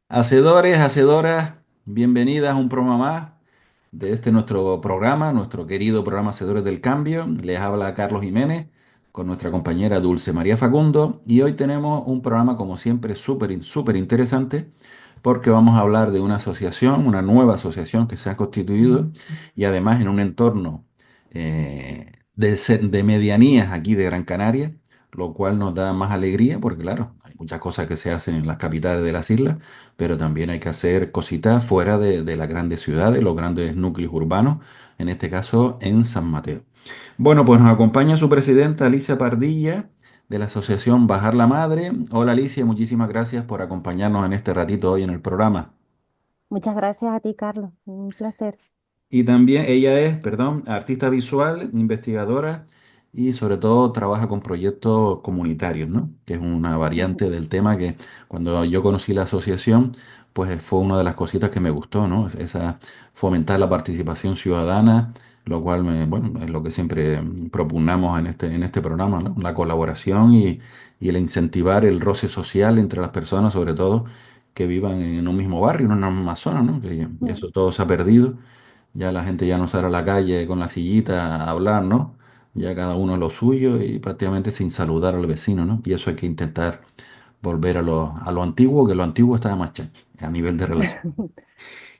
Hacedores, hacedoras, bienvenidas a un programa más de este nuestro programa, nuestro querido programa Hacedores del Cambio. Les habla Carlos Jiménez con nuestra compañera Dulce María Facundo y hoy tenemos un programa como siempre súper interesante porque vamos a hablar de una asociación, una nueva asociación que se ha constituido y además en un entorno de medianías aquí de Gran Canaria, lo cual nos da más alegría porque claro, hay muchas cosas que se hacen en las capitales de las islas, pero también hay que hacer cositas fuera de las grandes ciudades, los grandes núcleos urbanos, en este caso en San Mateo. Bueno, pues nos acompaña su presidenta Alicia Pardilla de la Asociación Bajar la Madre. Hola Alicia, muchísimas gracias por acompañarnos en este ratito hoy en el programa. Muchas gracias a ti, Carlos. Un placer. Y también ella es, perdón, artista visual, investigadora y sobre todo trabaja con proyectos comunitarios, ¿no? Que es una Ujú. variante del tema que cuando yo conocí la asociación, pues fue una de las cositas que me gustó, ¿no? Esa fomentar la participación ciudadana, lo cual bueno, es lo que siempre propugnamos en este programa, ¿no? La colaboración y el incentivar el roce social entre las personas, sobre todo que vivan en un mismo barrio, en una misma zona, ¿no? Que Mm. eso todo se ha perdido. Ya la gente ya no sale a la calle con la sillita a hablar, ¿no? Ya cada uno lo suyo y prácticamente sin saludar al vecino, ¿no? Y eso hay que intentar volver a lo antiguo, que lo antiguo estaba más chachi, a nivel de relación.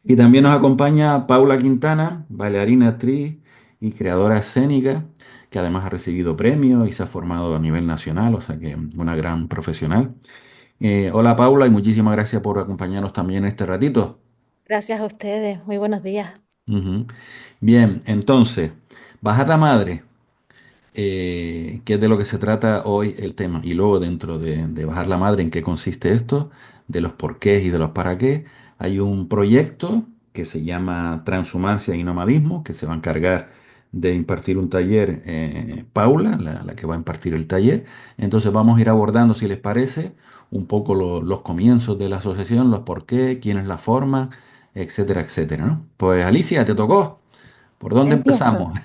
Y también nos acompaña Paula Quintana, bailarina, actriz y creadora escénica, que además ha recibido premios y se ha formado a nivel nacional, o sea que una gran profesional. Hola Paula y muchísimas gracias por acompañarnos también este ratito. Gracias a ustedes. Muy buenos días. Ujú. Bien, entonces, Bajata Madre. Que es de lo que se trata hoy el tema. Y luego dentro de Bajar la Madre, ¿en qué consiste esto? De los porqués y de los para qué. Hay un proyecto que se llama Transhumancia y Nomadismo, que se va a encargar de impartir un taller, Paula, la que va a impartir el taller. Entonces vamos a ir abordando, si les parece, un poco los comienzos de la asociación, los por qué, quiénes la forman, etcétera, etcétera, ¿no? Pues Alicia, te tocó. ¿Por dónde Empiezo. empezamos?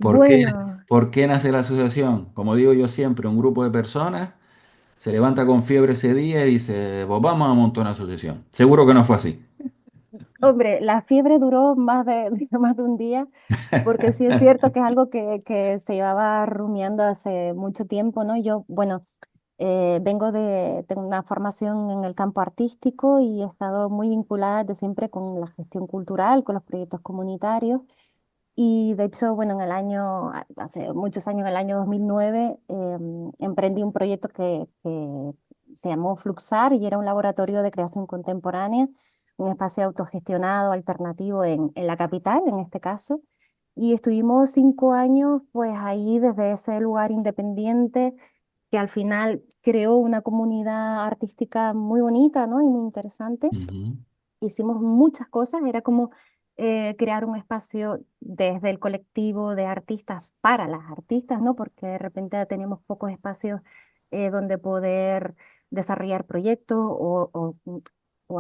¿Por qué, Bueno, por qué nace la asociación? Como digo yo siempre, un grupo de personas se levanta con fiebre ese día y dice, pues vamos a montar una asociación. Seguro que no fue así. hombre, la fiebre duró más de, más de un día, porque sí es cierto que es algo que se llevaba rumiando hace mucho tiempo, ¿no? Yo, bueno, tengo una formación en el campo artístico y he estado muy vinculada desde siempre con la gestión cultural, con los proyectos comunitarios. Y de hecho, bueno, hace muchos años, en el año 2009, emprendí un proyecto que se llamó Fluxar y era un laboratorio de creación contemporánea, un espacio autogestionado, alternativo en la capital, en este caso. Y estuvimos 5 años, pues ahí desde ese lugar independiente que al final creó una comunidad artística muy bonita, ¿no? Y muy interesante. Ujú, Hicimos muchas cosas, era como crear un espacio desde el colectivo de artistas para las artistas, ¿no? Porque de repente teníamos pocos espacios donde poder desarrollar proyectos o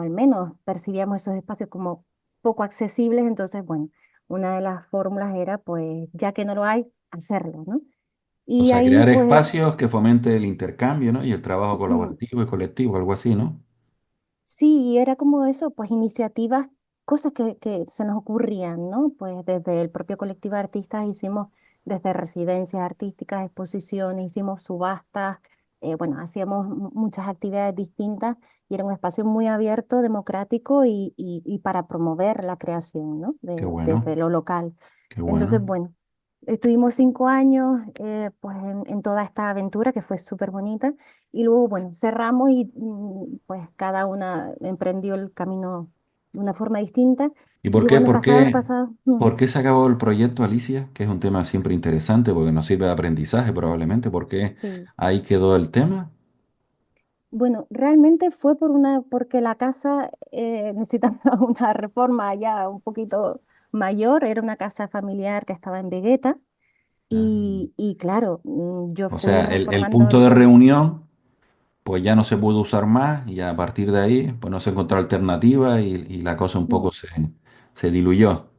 al menos percibíamos esos espacios como poco accesibles, entonces, bueno, una de las fórmulas era, pues, ya que no lo hay, hacerlo, ¿no? o Y sea, ahí, crear pues, espacios que fomenten el intercambio, ¿no? Y el trabajo colaborativo y colectivo, algo así, ¿no? sí, y era como eso, pues iniciativas, cosas que se nos ocurrían, ¿no? Pues desde el propio colectivo de artistas hicimos desde residencias artísticas, exposiciones, hicimos subastas, bueno, hacíamos muchas actividades distintas y era un espacio muy abierto, democrático y para promover la creación, ¿no? Qué Desde bueno, lo local. qué Entonces, bueno. bueno, estuvimos 5 años pues en toda esta aventura que fue súper bonita. Y luego, bueno, cerramos y pues cada una emprendió el camino de una forma distinta. ¿Y por Y qué, bueno, por pasado el qué, pasado. por qué se acabó el proyecto, Alicia? Que es un tema siempre interesante porque nos sirve de aprendizaje probablemente. ¿Por qué Sí. ahí quedó el tema? Bueno, realmente fue porque la casa necesitaba una reforma ya un poquito mayor. Era una casa familiar que estaba en Vegueta. Ah, Y claro, yo o fui sea, el reformando punto de todo. reunión pues ya no se pudo usar más y a partir de ahí pues no se encontró alternativa y la cosa un poco se diluyó.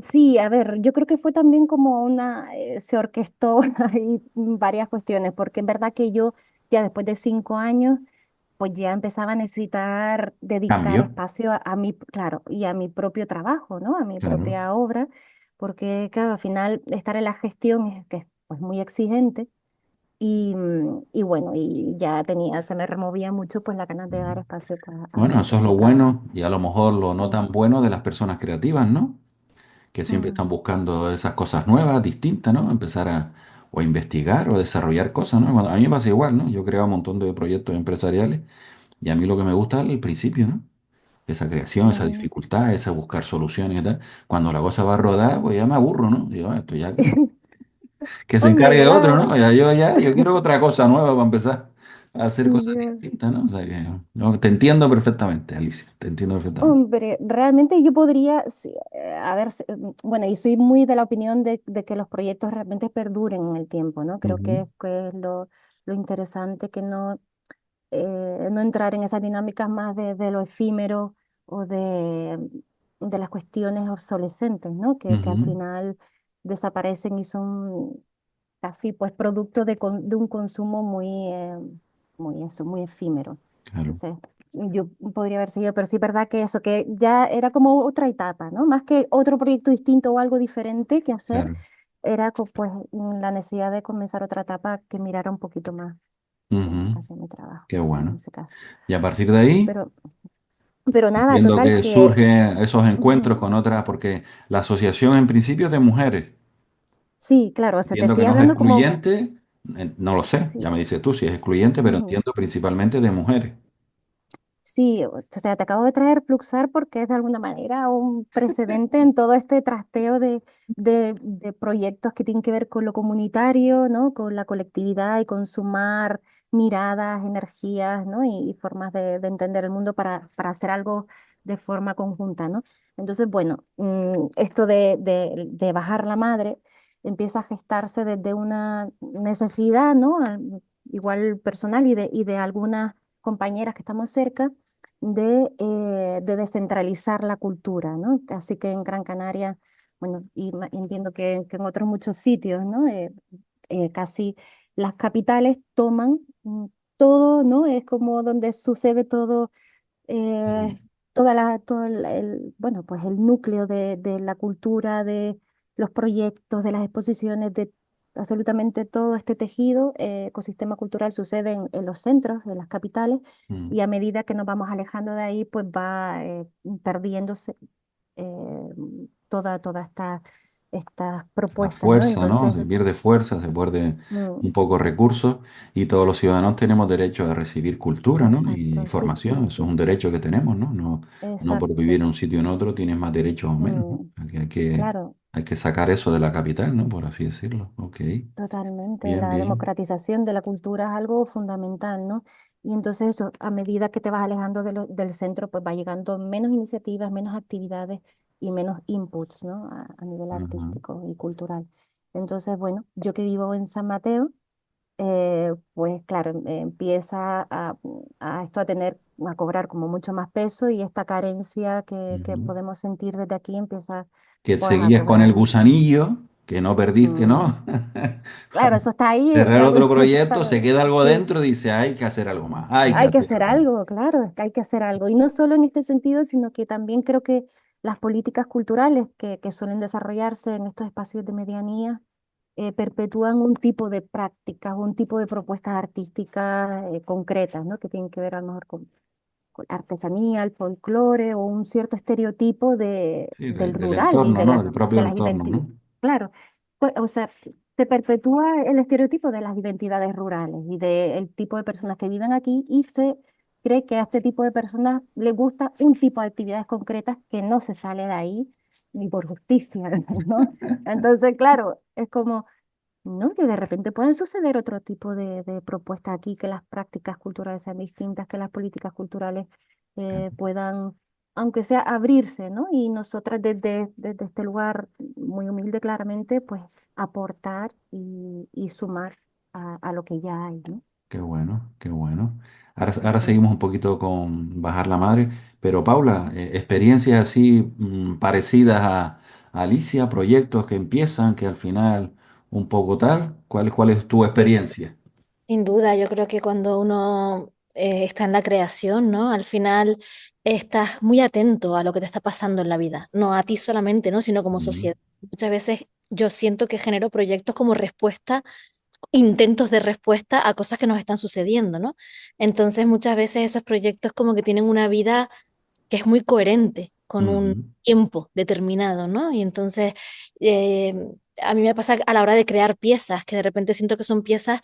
Sí, a ver, yo creo que fue también como se orquestó ahí varias cuestiones, porque en verdad que yo ya después de 5 años pues ya empezaba a necesitar dedicar Cambio, espacio a mi, claro, y a mi propio trabajo, ¿no? A mi claro. propia obra, porque, claro, al final estar en la gestión es que es pues, muy exigente y bueno, y ya tenía, se me removía mucho pues la ganas de dar Ujú. espacio pues, Bueno, eso a es mi lo trabajo. bueno y a lo mejor lo no Mm, tan bueno de las personas creativas, ¿no? Que siempre mm, están buscando esas cosas nuevas, distintas, ¿no? Empezar a o a investigar o a desarrollar cosas, ¿no? A mí me pasa igual, ¿no? Yo creo un montón de proyectos empresariales y a mí lo que me gusta es el principio, ¿no? Esa creación, esa mm. dificultad, esa buscar soluciones y tal. Cuando la cosa va a rodar, pues ya me aburro, ¿no? Digo, "Ah, esto ya que se Hombre, encargue otro, claro. ¿no? Yo quiero otra cosa nueva para empezar a hacer cosas Ya. distintas, ¿no? O sea que, no, te entiendo perfectamente, Alicia, te entiendo perfectamente. Hombre, realmente yo podría, sí, a ver, bueno, y soy muy de la opinión de que los proyectos realmente perduren en el tiempo, ¿no? Creo Ujú, que es lo interesante que no, no entrar en esas dinámicas más de lo efímero o de las cuestiones obsolescentes, ¿no? Que al ujú, final desaparecen y son casi pues producto de un consumo muy, muy, eso, muy efímero. claro, Entonces, yo podría haber seguido, pero sí es verdad que eso, que ya era como otra etapa, ¿no? Más que otro proyecto distinto o algo diferente que hacer, claro. era pues la necesidad de comenzar otra etapa que mirara un poquito más Ujú, hacia mi trabajo, qué en bueno. ese caso. Y a partir de ahí, Pero, pero nada, entiendo total que que surgen esos encuentros ujú, con otras, porque la asociación en principio es de mujeres. sí, claro, o sea, te Entiendo que estoy no es hablando como, excluyente, no lo sé, ya sí. me dices tú si es excluyente, pero Ujú. entiendo principalmente de mujeres. Sí, o sea, te acabo de traer Fluxar porque es de alguna manera un precedente en todo este trasteo de proyectos que tienen que ver con lo comunitario, ¿no? Con la colectividad y con sumar miradas, energías, ¿no? Y formas de entender el mundo para hacer algo de forma conjunta, ¿no? Entonces, bueno, esto de bajar la madre empieza a gestarse desde una necesidad, ¿no? Igual personal y de algunas compañeras que estamos cerca de descentralizar la cultura, ¿no? Así que en Gran Canaria, bueno, y entiendo que en otros muchos sitios, ¿no? Casi las capitales toman todo, ¿no? Es como donde sucede todo Mm, todo bueno, pues el núcleo de la cultura, de los proyectos, de las exposiciones, de absolutamente todo este tejido, ecosistema cultural sucede en los centros, en las capitales, mm. y a medida que nos vamos alejando de ahí, pues va perdiéndose toda estas La propuestas, ¿no? fuerza, ¿no? Entonces, Se pierde fuerza, se pierde mm, un poco recursos y todos los ciudadanos tenemos derecho a recibir cultura, ¿no? Y exacto, sí, sí, información, eso es sí, un sí, derecho que tenemos, ¿no? No, no por vivir exacto, en un sitio o en otro tienes más derechos o menos, ¿no? mm, Hay que, claro. hay que sacar eso de la capital, ¿no? Por así decirlo. Ok, Totalmente, bien, la bien. democratización de la cultura es algo fundamental, ¿no? Y entonces eso, a medida que te vas alejando del centro, pues va llegando menos iniciativas, menos actividades y menos inputs, ¿no? A nivel Ajá. artístico y cultural. Entonces, bueno, yo que vivo en San Mateo, pues claro, empieza a esto a tener, a cobrar como mucho más peso y esta carencia que Ujú. podemos sentir desde aquí empieza Que pues a seguías con el cobrar. gusanillo, que no perdiste, mm, ¿no? Claro, eso está ahí, Cerrar otro proyecto, se está, queda algo sí. dentro y dice, hay que hacer algo más, hay que Hay que hacer hacer algo más. algo, claro, es que hay que hacer algo. Y no solo en este sentido, sino que también creo que las políticas culturales que suelen desarrollarse en estos espacios de medianía perpetúan un tipo de prácticas, un tipo de propuestas artísticas concretas, ¿no? Que tienen que ver a lo mejor con artesanía, el folclore o un cierto estereotipo Sí, del del rural y entorno, ¿no? Del de propio las entorno, identidades. ¿no? Claro, pues, o sea, se perpetúa el estereotipo de las identidades rurales y del tipo de personas que viven aquí y se cree que a este tipo de personas le gusta un tipo de actividades concretas que no se sale de ahí ni por justicia, ¿no? Entonces, claro, es como ¿no? Que de repente pueden suceder otro tipo de propuestas aquí, que las prácticas culturales sean distintas, que las políticas culturales puedan, aunque sea abrirse, ¿no? Y nosotras desde este lugar muy humilde claramente, pues aportar y sumar a lo que ya hay, ¿no? Qué bueno, qué bueno. Ahora Sí. seguimos un poquito con Bajar la Madre, pero Paula, experiencias así parecidas a Alicia, proyectos que empiezan, que al final un poco tal, ¿cuál es tu Sí, experiencia? sin duda, yo creo que cuando uno está en la creación, ¿no? Al final estás muy atento a lo que te está pasando en la vida, no a ti solamente, ¿no? Sino como Mm, sociedad. Muchas veces yo siento que genero proyectos como respuesta, intentos de respuesta a cosas que nos están sucediendo, ¿no? Entonces muchas veces esos proyectos como que tienen una vida que es muy coherente con un ujú, tiempo determinado, ¿no? Y entonces eh, a mí me pasa a la hora de crear piezas, que de repente siento que son piezas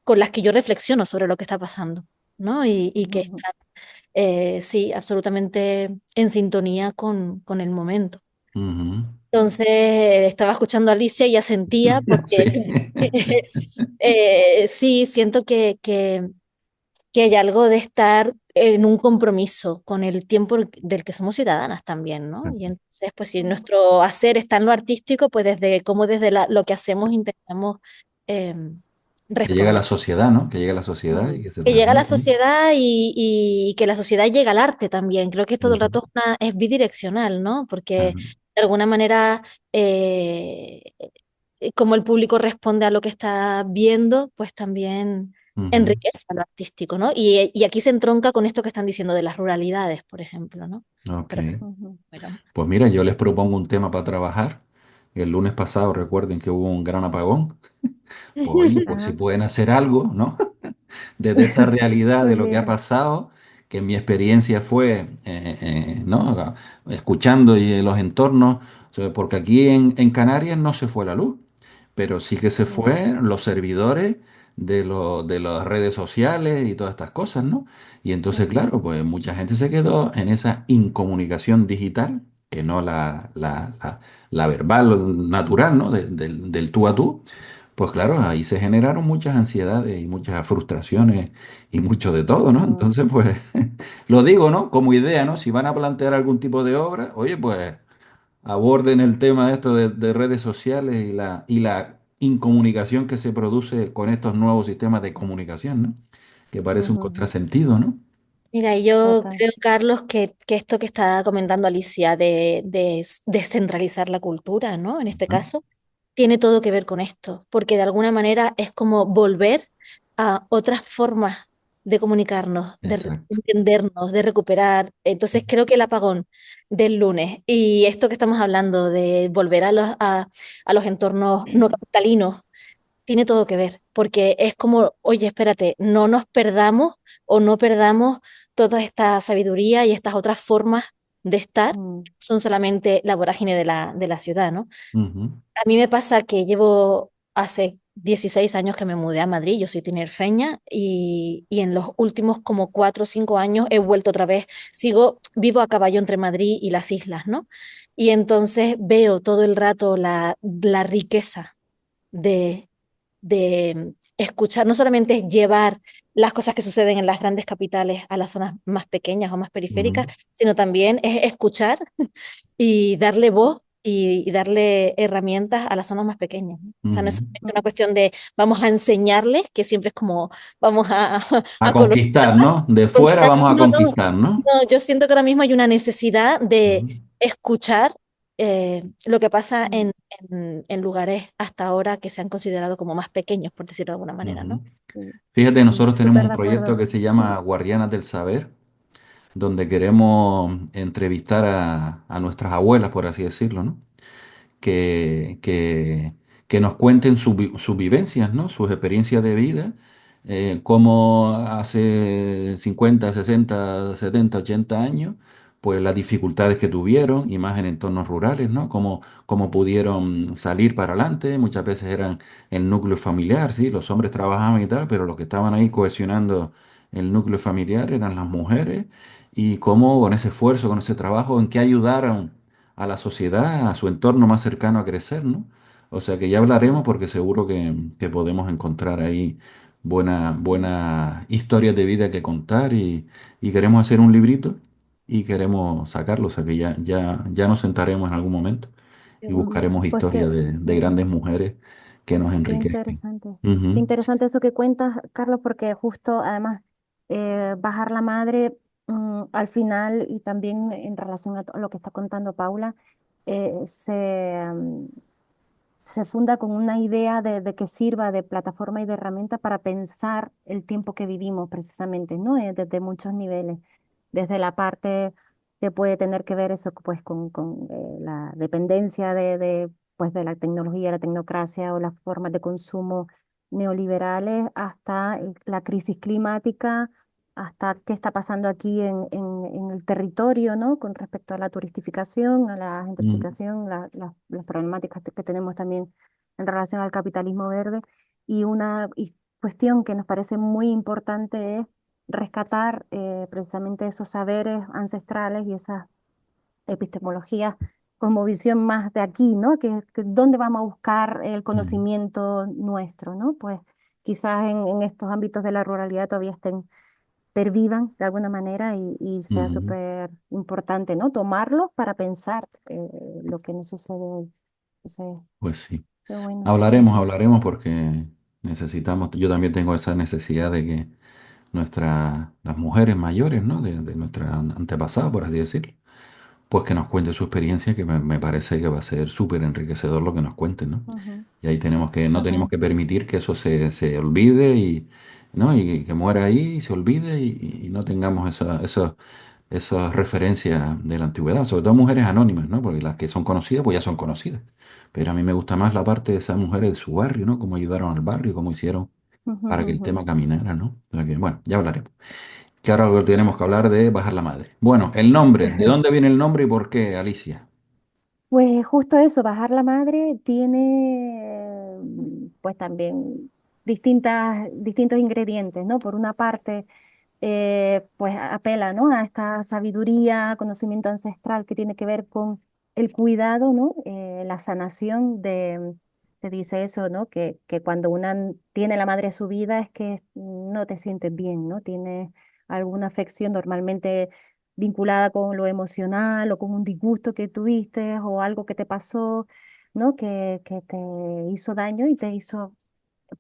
con las que yo reflexiono sobre lo que está pasando, ¿no? Y que Ujú, están, sí, absolutamente en sintonía con el momento. ujú. Entonces, estaba escuchando a Alicia y ya sentía, porque Sí. sí, siento que hay algo de estar en un compromiso con el tiempo del que somos ciudadanas también, ¿no? Y entonces, pues si ujú, nuestro hacer está en lo artístico, pues desde cómo desde lo que hacemos intentamos eh, Que llega a la responder. sociedad, ¿no? Que llega a la sociedad y ujú, que se Que llega a la transmite, ¿no? sociedad y que la sociedad llega al arte también. Creo que todo el Ujú. rato es bidireccional, ¿no? Porque Ajá. de alguna manera, como el público responde a lo que está viendo, pues también Ujú. enriquece a lo artístico, ¿no? Y aquí se entronca con esto que están diciendo de las ruralidades, por ejemplo, ¿no? Ok. Pero ujú, bueno. Pues mira, yo les propongo un tema para trabajar. El lunes pasado recuerden que hubo un gran apagón. Pues oye, pues si ajá, pueden hacer algo, ¿no? Desde esa realidad de pues lo que ha mira, pasado, que mi experiencia fue, ¿no? Escuchando y los entornos, o sea, porque aquí en Canarias no se fue la luz, pero sí que se mm, fue los servidores de las redes sociales y todas estas cosas, ¿no? Y entonces, ujú, claro, pues mucha gente se quedó en esa incomunicación digital, que no la verbal, o natural, ¿no? Del tú a tú. Pues claro, ahí se generaron muchas ansiedades y muchas frustraciones y mucho de todo, ¿no? mm, Entonces, pues, lo digo, ¿no? Como idea, ¿no? Si van a plantear algún tipo de obra, oye, pues, aborden el tema de esto de redes sociales y la incomunicación que se produce con estos nuevos sistemas de comunicación, ¿no? Que parece un ujú, ujú, contrasentido, ¿no? Mira, yo total, creo, Carlos, que esto que está comentando Alicia de descentralizar la cultura, ¿no? En este Ujú. caso, tiene todo que ver con esto, porque de alguna manera es como volver a otras formas de comunicarnos, Exacto. entendernos, de recuperar. Entonces, creo que el apagón del lunes y esto que estamos hablando de volver a los entornos no capitalinos tiene todo que ver, porque es como, oye, espérate, no nos perdamos o no perdamos toda esta sabiduría y estas otras formas de estar, mm, son solamente la vorágine de la ciudad, ¿no? Ujú, A mí me pasa que llevo hace 16 años que me mudé a Madrid, yo soy tinerfeña y en los últimos como 4 o 5 años he vuelto otra vez, vivo a caballo entre Madrid y las islas, ¿no? Y entonces veo todo el rato la riqueza de escuchar, no solamente es llevar las cosas que suceden en las grandes capitales a las zonas más pequeñas o más periféricas, ujú, sino también es escuchar y darle voz y darle herramientas a las zonas más pequeñas, ¿no? O sea, no es ujú. solamente una cuestión de vamos a enseñarles, que siempre es como vamos A a conquistar, colonizarlas. ¿no? De fuera Conquistar. vamos a No, no, conquistar, ¿no? no, yo siento que ahora mismo hay una necesidad de Ujú, escuchar lo que pasa mm, en lugares hasta ahora que se han considerado como más pequeños, por decirlo de alguna manera, ¿no? ujú. sí, Fíjate, sí, nosotros tenemos súper un de proyecto acuerdo. que se llama Guardianas del Saber, donde queremos entrevistar a nuestras abuelas, por así decirlo, ¿no? que, que, que nos cuenten sus vivencias, ¿no? Sus experiencias de vida, cómo hace 50, 60, 70, 80 años, pues las dificultades que tuvieron, y más en entornos rurales, ¿no? Cómo pudieron salir para adelante, muchas veces eran el núcleo familiar, ¿sí? Los hombres trabajaban y tal, pero los que estaban ahí cohesionando el núcleo familiar eran las mujeres, y cómo con ese esfuerzo, con ese trabajo, en qué ayudaron a la sociedad, a su entorno más cercano a crecer, ¿no? O sea que ya hablaremos porque seguro que podemos encontrar ahí buenas historias de vida que contar y queremos hacer un librito y queremos sacarlo, o sea que ya nos sentaremos en algún momento Qué y bueno. buscaremos Pues historias de mm, grandes mujeres que nos qué enriquezcan. interesante. Qué Ujú, interesante eso que cuentas, Carlos, porque justo además bajar la madre al final y también en relación a lo que está contando Paula, se, se funda con una idea de que sirva de plataforma y de herramienta para pensar el tiempo que vivimos precisamente, ¿no? Desde muchos niveles, desde la parte que puede tener que ver eso pues con la dependencia pues, de la tecnología, la tecnocracia o las formas de consumo neoliberales hasta la crisis climática, hasta qué está pasando aquí en el territorio, ¿no? Con respecto a la turistificación, a la Mm, gentrificación, las problemáticas que tenemos también en relación al capitalismo verde. Y una cuestión que nos parece muy importante es rescatar precisamente esos saberes ancestrales y esas epistemologías como visión más de aquí, ¿no? ¿Dónde vamos a buscar el mm, conocimiento nuestro, ¿no? Pues quizás en estos ámbitos de la ruralidad todavía estén pervivan de alguna manera y sea mm. súper importante, ¿no? Tomarlos para pensar lo que nos sucede hoy. O sea, Pues sí. qué bueno. Hablaremos, Ujú, hablaremos porque necesitamos, yo también tengo esa necesidad de que las mujeres mayores, ¿no? De nuestra antepasada, por así decirlo, pues que nos cuente su experiencia, que me parece que va a ser súper enriquecedor lo que nos cuenten, ¿no? ujú, Y ahí no tenemos ujú, que permitir que eso se olvide y, ¿no? Y que muera ahí y se olvide y no tengamos esas referencias de la antigüedad, sobre todo mujeres anónimas, ¿no? Porque las que son conocidas, pues ya son conocidas. Pero a mí me gusta más la parte de esas mujeres de su barrio, ¿no? Cómo ayudaron al barrio, cómo hicieron ujú, para que el ujú. tema caminara, ¿no? O sea que, bueno, ya hablaremos. Que ahora lo que tenemos que hablar de bajar la madre. Bueno, el nombre, ¿de dónde viene el nombre y por qué, Alicia? Pues justo eso, bajar la madre tiene pues también distintos ingredientes, ¿no? Por una parte, pues apela, ¿no? A esta sabiduría, conocimiento ancestral que tiene que ver con el cuidado, ¿no? La sanación te dice eso, ¿no? Que cuando tiene la madre a su vida es que no te sientes bien, ¿no? Tienes alguna afección normalmente vinculada con lo emocional o con un disgusto que tuviste o algo que te pasó, ¿no? Que te hizo daño y te hizo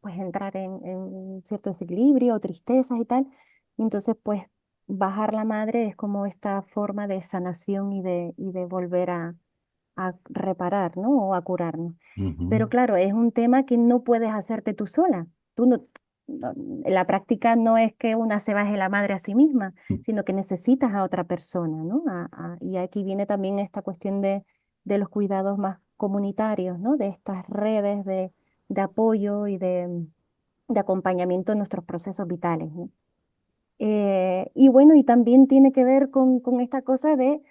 pues entrar en cierto desequilibrio o tristezas y tal. Y entonces, pues bajar la madre es como esta forma de sanación y de volver a reparar, ¿no? O a curarnos. Ujú, Pero claro, es un tema que no puedes hacerte tú sola. Tú la práctica no es que una se baje la madre a sí misma, sino que necesitas a otra persona, ¿no? Y aquí viene también esta cuestión de los cuidados más comunitarios, ¿no? De estas redes de apoyo y de acompañamiento en nuestros procesos vitales, ¿no? Y bueno, y también tiene que ver con esta cosa de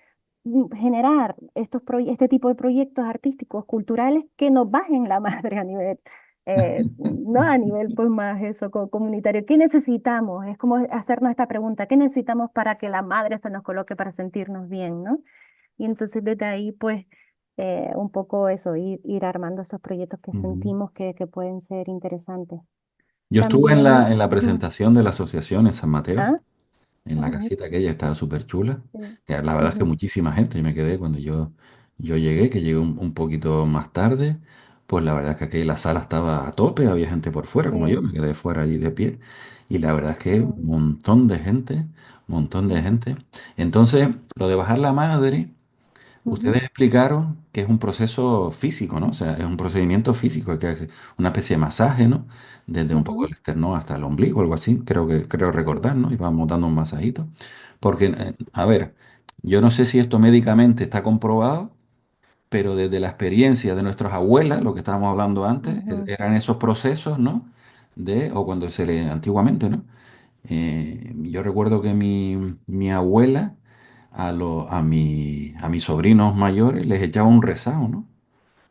generar este tipo de proyectos artísticos, culturales, que nos bajen la madre a nivel, no a nivel pues más eso, comunitario. ¿Qué necesitamos? Es como hacernos esta pregunta, ¿qué necesitamos para que la madre se nos coloque para sentirnos bien, ¿no? Y entonces desde ahí pues un poco eso, ir armando esos proyectos que ujú. sentimos que pueden ser interesantes. Yo estuve en También, en la ujú, presentación de la asociación en San Mateo, ah, en la ujú, casita aquella, estaba súper chula. sí, Que la verdad es que ujú, muchísima gente, y me quedé cuando yo llegué, que llegué un poquito más tarde, pues la verdad es que aquí la sala estaba a tope, había gente por fuera, como yo, sí, me quedé fuera allí de pie, y la verdad es que un mm, montón de gente, montón de ujú, gente. Entonces, lo de bajar la madre. ujú, Ustedes explicaron que es un proceso físico, ¿no? O sea, es un procedimiento físico, que es una especie de masaje, ¿no? Desde un poco ujú, el esternón hasta el ombligo, algo así, creo sí, recordar, ¿no? Y vamos dando un masajito. Porque, a ver, yo no sé si esto médicamente está comprobado, pero desde la experiencia de nuestras abuelas, lo que estábamos hablando antes, ujú, eran esos procesos, ¿no? O cuando antiguamente, ¿no? Yo recuerdo que mi abuela a mis sobrinos mayores les echaba un rezado, ¿no?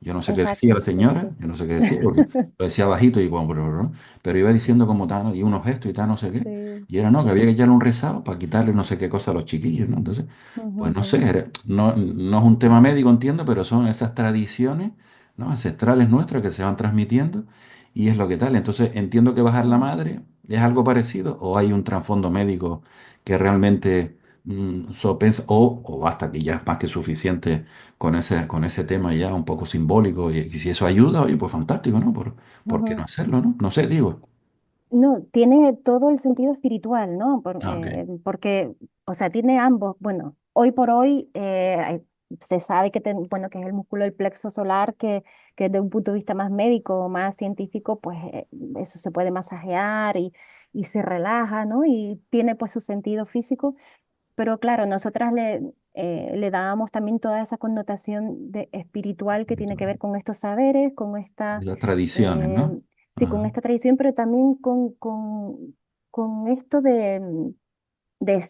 Yo no sé qué decía la exacto, sí, señora, sí. yo no sé qué decía, porque lo decía bajito y como, pero iba diciendo como tal, ¿no? Y unos gestos y tal, no sé qué. Sí, Y era, no, que había sí, que echarle un rezado para quitarle no sé qué cosa a los chiquillos, ¿no? Entonces, ujú, pues no ujú, sé, no es un tema médico, entiendo, pero son esas tradiciones, ¿no? Ancestrales nuestras que se van transmitiendo y es lo que tal. Entonces, entiendo que bajar la mm, madre es algo parecido o hay un trasfondo médico que realmente sopensa o basta que ya es más que suficiente con ese tema ya un poco simbólico y si eso ayuda, oye, pues fantástico, ¿no? ¿Por qué no ujú. hacerlo, no? No sé, digo. No, tiene todo el sentido espiritual, ¿no? Ah, ok. Porque, o sea, tiene ambos. Bueno, hoy por hoy se sabe que, bueno, que es el músculo del plexo solar, que desde un punto de vista más médico, más científico, pues eso se puede masajear y se relaja, ¿no? Y tiene pues su sentido físico, pero claro, nosotras le dábamos también toda esa connotación de espiritual que tiene que ver con estos saberes, con esta, Las tradiciones, eh, ¿no? sí, con Ajá. esta tradición, pero también con esto de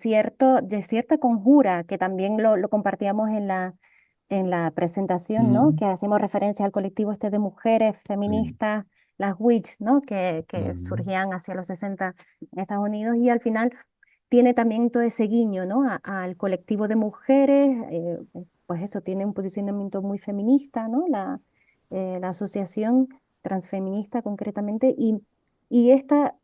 cierta conjura, que también lo compartíamos en la presentación, ¿no? Mm, Que hacemos referencia al colectivo este de mujeres sí. feministas, las Witch, ¿no? Que Mm, surgían hacia los 60 en Estados Unidos y al final tiene también todo ese guiño, ¿no? Al colectivo de mujeres, pues eso, tiene un posicionamiento muy feminista, ¿no? La asociación transfeminista concretamente y esta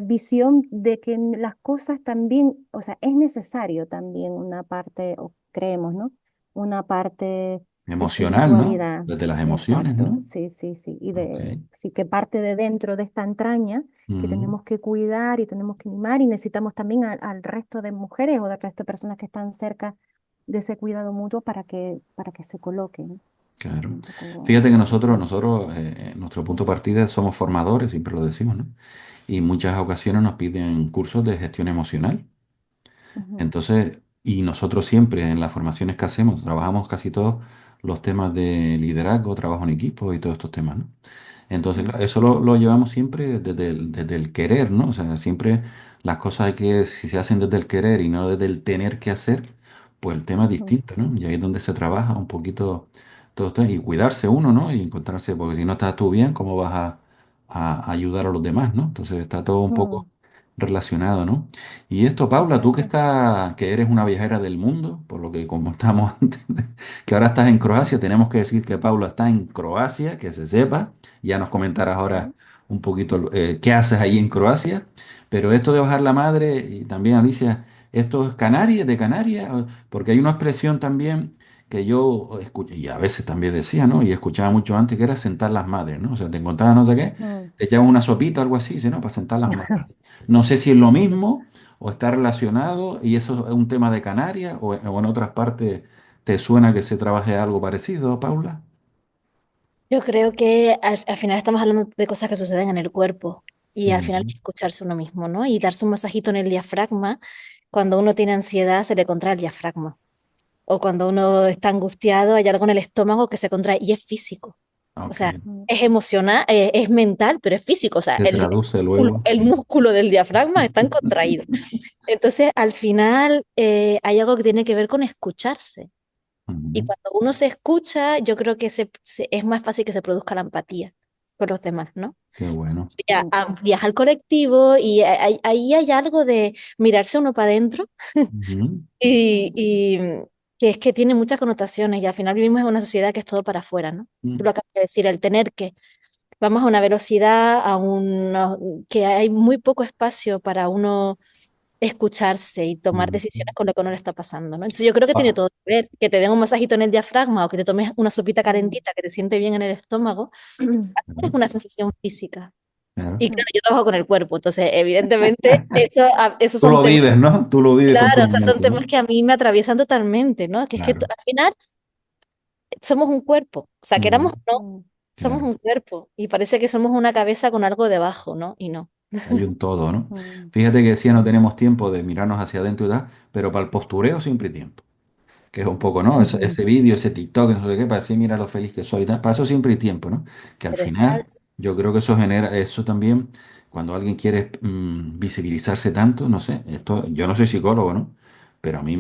visión de que en las cosas también, o sea, es necesario también una parte, o creemos, ¿no? Una parte de emocional, ¿no? espiritualidad. Desde las emociones, Exacto, ¿no? sí, sí, sí. Y Ok. sí que parte de dentro de esta entraña que Mm, tenemos que cuidar y tenemos que mimar y necesitamos también al resto de mujeres o del resto de personas que están cerca de ese cuidado mutuo para que se coloquen. claro. Un poco Fíjate que por ahí. nosotros, nuestro punto de partida somos formadores, siempre lo decimos, ¿no? Y muchas ocasiones nos piden cursos de gestión emocional. Ujú, Entonces, y nosotros siempre en las formaciones que hacemos, trabajamos casi todos los temas de liderazgo, trabajo en equipo y todos estos temas, ¿no? Entonces, mm, claro, eso lo llevamos siempre desde el querer, ¿no? O sea, siempre las cosas hay que, si se hacen desde el querer y no desde el tener que hacer, pues el tema es ujú, distinto, ¿no? Y ahí es donde se trabaja un poquito todo esto y cuidarse uno, ¿no? Y encontrarse, porque si no estás tú bien, ¿cómo vas a ayudar a los demás, ¿no? Entonces está todo un poco mm, relacionado, ¿no? Y esto, Paula, tú exacto. que eres una viajera del mundo, por lo que como estamos antes, que ahora estás en Croacia, tenemos que decir que Paula está en Croacia, que se sepa. Ya nos comentarás ahora Ok. un poquito qué haces ahí en Croacia. Pero esto de bajar la madre, y también Alicia, esto es Canarias, de Canarias, porque hay una expresión también que yo escuché, y a veces también decía, ¿no? Y escuchaba mucho antes, que era sentar las madres, ¿no? O sea, te encontrabas no sé qué, Mm. te echabas una sopita o algo así, dice, ¿no? Para sentar las madres. No sé si es lo mismo o está relacionado, y eso es un tema de Canarias, o en otras partes te suena que se trabaje algo parecido, Paula. Yo creo que al final estamos hablando de cosas que suceden en el cuerpo y al final hay Ujú, que escucharse uno mismo, ¿no? Y darse un masajito en el diafragma. Cuando uno tiene ansiedad se le contrae el diafragma. O cuando uno está angustiado hay algo en el estómago que se contrae y es físico. O ok, sea, Mm, es emocional, es mental, pero es físico. O sea, se traduce luego, el sí. músculo del diafragma está contraído. Entonces, al final hay algo que tiene que ver con escucharse. Y Ujú, cuando uno se escucha, yo creo que es más fácil que se produzca la empatía con los demás, ¿no? qué bueno. Sí, ya mm, viaja al colectivo y ahí hay algo de mirarse uno para adentro Ujú, y que es que tiene muchas connotaciones y al final vivimos en una sociedad que es todo para afuera, ¿no? Tú mm, lo acabas de decir, el tener que, vamos a una velocidad, que hay muy poco espacio para uno escucharse y tomar ujú. decisiones con lo que uno le está pasando, ¿no? Entonces yo creo que tiene Ah, todo que ver, que te den un masajito en el diafragma o que te tomes una sopita mm, calentita que te siente bien en el estómago, es claro, una sensación física. claro. Y mm, claro, yo trabajo con el cuerpo, entonces evidentemente esos Tú son lo temas, vives, ¿no? Tú lo vives claro, o sea, son continuamente, temas ¿no? que a mí me atraviesan totalmente, ¿no? Que es que Claro. al final somos un cuerpo, o sea, queramos Ujú, o no, mm, somos claro. un cuerpo y parece que somos una cabeza con algo debajo, ¿no? Y no. Hay un todo, ¿no? mm, Fíjate que decía no tenemos tiempo de mirarnos hacia adentro y tal, pero para el postureo siempre hay tiempo. Que es un poco, ¿no? ujú, Ese vídeo, ese TikTok, no sé qué, para decir, mira lo feliz que soy, y tal. Para eso siempre hay tiempo, ¿no? Que al Pero es final, falso. yo creo que eso genera, eso también, cuando alguien quiere visibilizarse tanto, no sé, esto, yo no soy psicólogo, ¿no? Pero a mí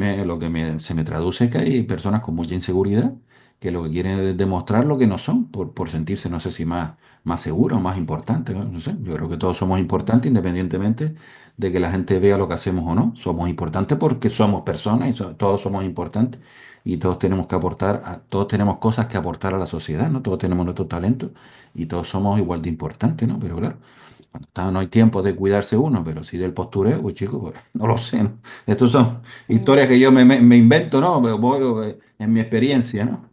se me traduce es que hay personas con mucha inseguridad que lo que quieren es demostrar lo que no son, por sentirse, no sé si más seguros, más importantes, ¿no? No sé, yo creo que todos somos mm, importantes independientemente de que la gente vea lo que hacemos o no. Somos importantes porque somos personas y todos somos importantes y todos tenemos que aportar, todos tenemos cosas que aportar a la sociedad, ¿no? Todos tenemos nuestros talentos y todos somos igual de importantes, ¿no? Pero claro, no hay tiempo de cuidarse uno, pero sí del postureo, pues chicos, pues, no lo sé, ¿no? Estas son mm, historias que yo me invento, ¿no? Pero en mi experiencia, ¿no?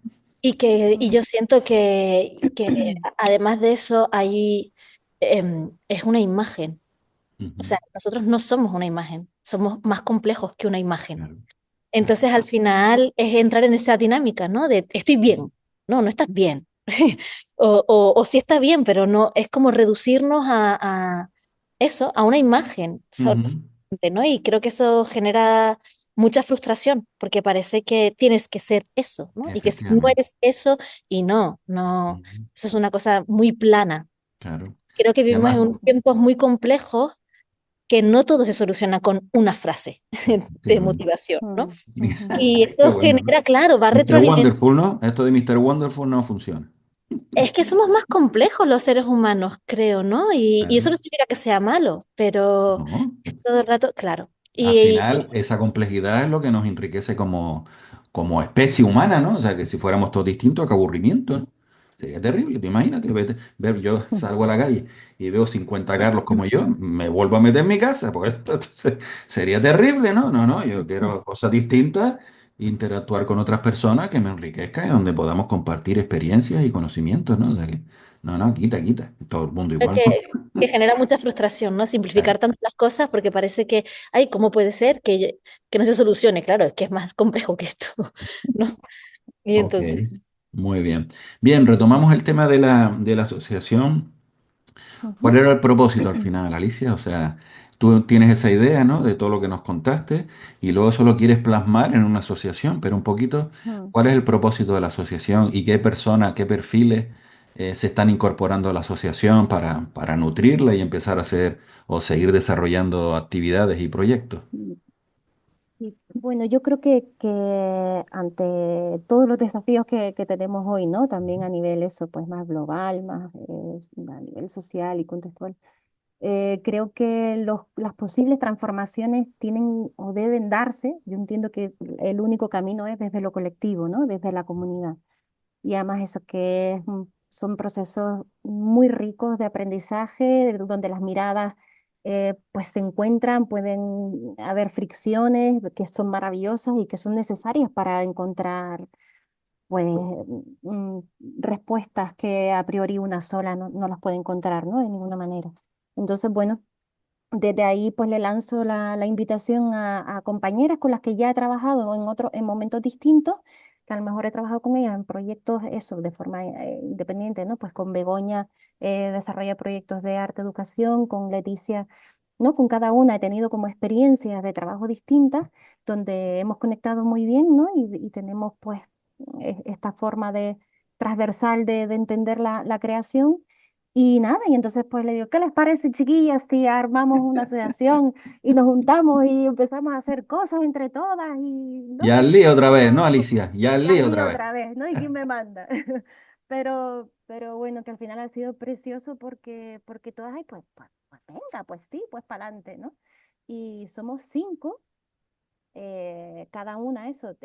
Y mm, yo siento que además de eso, ahí es una imagen. O Ujú, sea, nosotros no somos una imagen, somos más complejos que una imagen. claro. Entonces, al final es entrar en esa dinámica, ¿no? De estoy bien. No, no estás bien. O sí está bien, pero no, es como reducirnos a eso, a una imagen Ujú. solamente, ¿no? Y creo que eso genera mucha frustración, porque parece que tienes que ser eso, ¿no? Y que si no Efectivamente. eres eso, y no, no, Ujú. eso es una cosa muy plana. Claro. Creo que Y vivimos en además, unos tiempos muy complejos que no todo se soluciona con una frase de efectivamente. motivación, ¿no? Mm, ujú. Y Qué eso bueno, ¿no? genera, claro, va Mr. retroalimentando. Wonderful, ¿no? Esto de Mr. Wonderful no funciona. Es que somos más complejos los seres humanos, creo, ¿no? Y eso Claro. no significa que sea malo, pero No. es todo el rato, claro. Al Y final, esa complejidad es lo que nos enriquece como especie humana, ¿no? O sea, que si fuéramos todos distintos, qué aburrimiento, ¿no? Sería terrible. Tú imagínate, yo salgo a la calle y veo 50 Carlos como yo, me vuelvo a meter en mi casa, porque entonces sería terrible, ¿no? No, no, yo quiero cosas distintas, interactuar con otras personas que me enriquezcan y donde podamos compartir experiencias y conocimientos, ¿no? O sea que, no, no, quita, quita, todo el mundo creo igual. que genera mucha frustración, ¿no? Claro. Simplificar tanto las cosas porque parece que, ay, ¿cómo puede ser que no se solucione? Claro, es que es más complejo que esto, ¿no? Y Ok, entonces, muy bien. Bien, retomamos el tema de la asociación. ¿Cuál Ujú, era el propósito al final, Alicia? O sea, tú tienes esa idea, ¿no? De todo lo que nos contaste y luego eso lo quieres plasmar en una asociación, pero un poquito, ujú. ¿cuál es el propósito de la asociación y qué personas, qué perfiles se están incorporando a la asociación para nutrirla y empezar a hacer o seguir desarrollando actividades y proyectos? Y bueno, yo creo que ante todos los desafíos que tenemos hoy, ¿no? También a nivel eso, pues más global, más a nivel social y contextual, creo que las posibles transformaciones tienen o deben darse. Yo entiendo que el único camino es desde lo colectivo, ¿no? Desde la comunidad. Y además eso que son procesos muy ricos de aprendizaje, donde las miradas pues se encuentran, pueden haber fricciones que son maravillosas y que son necesarias para encontrar pues mm, respuestas que a priori una sola no las puede encontrar, ¿no? De ninguna manera. Entonces, bueno, desde ahí pues le lanzo la invitación a compañeras con las que ya he trabajado en momentos distintos, que a lo mejor he trabajado con ellas en proyectos, eso, de forma independiente, ¿no? Pues con Begoña desarrolla proyectos de arte educación, con Leticia, ¿no? Con cada una he tenido como experiencias de trabajo distintas, donde hemos conectado muy bien, ¿no? Y tenemos pues esta forma de transversal de entender la creación. Y nada, y entonces pues le digo, ¿qué les parece, chiquillas, si armamos una asociación y nos juntamos y empezamos a hacer cosas entre todas y, ¿no? Ya al lío otra vez, ¿no, Para, Alicia? Ya al y al lío lío otra vez. otra vez, ¿no? ¿Y quién me manda? Pero bueno, que al final ha sido precioso porque todas, ay, pues venga, pues sí, pues para adelante, ¿no? Y somos 5 cada una eso,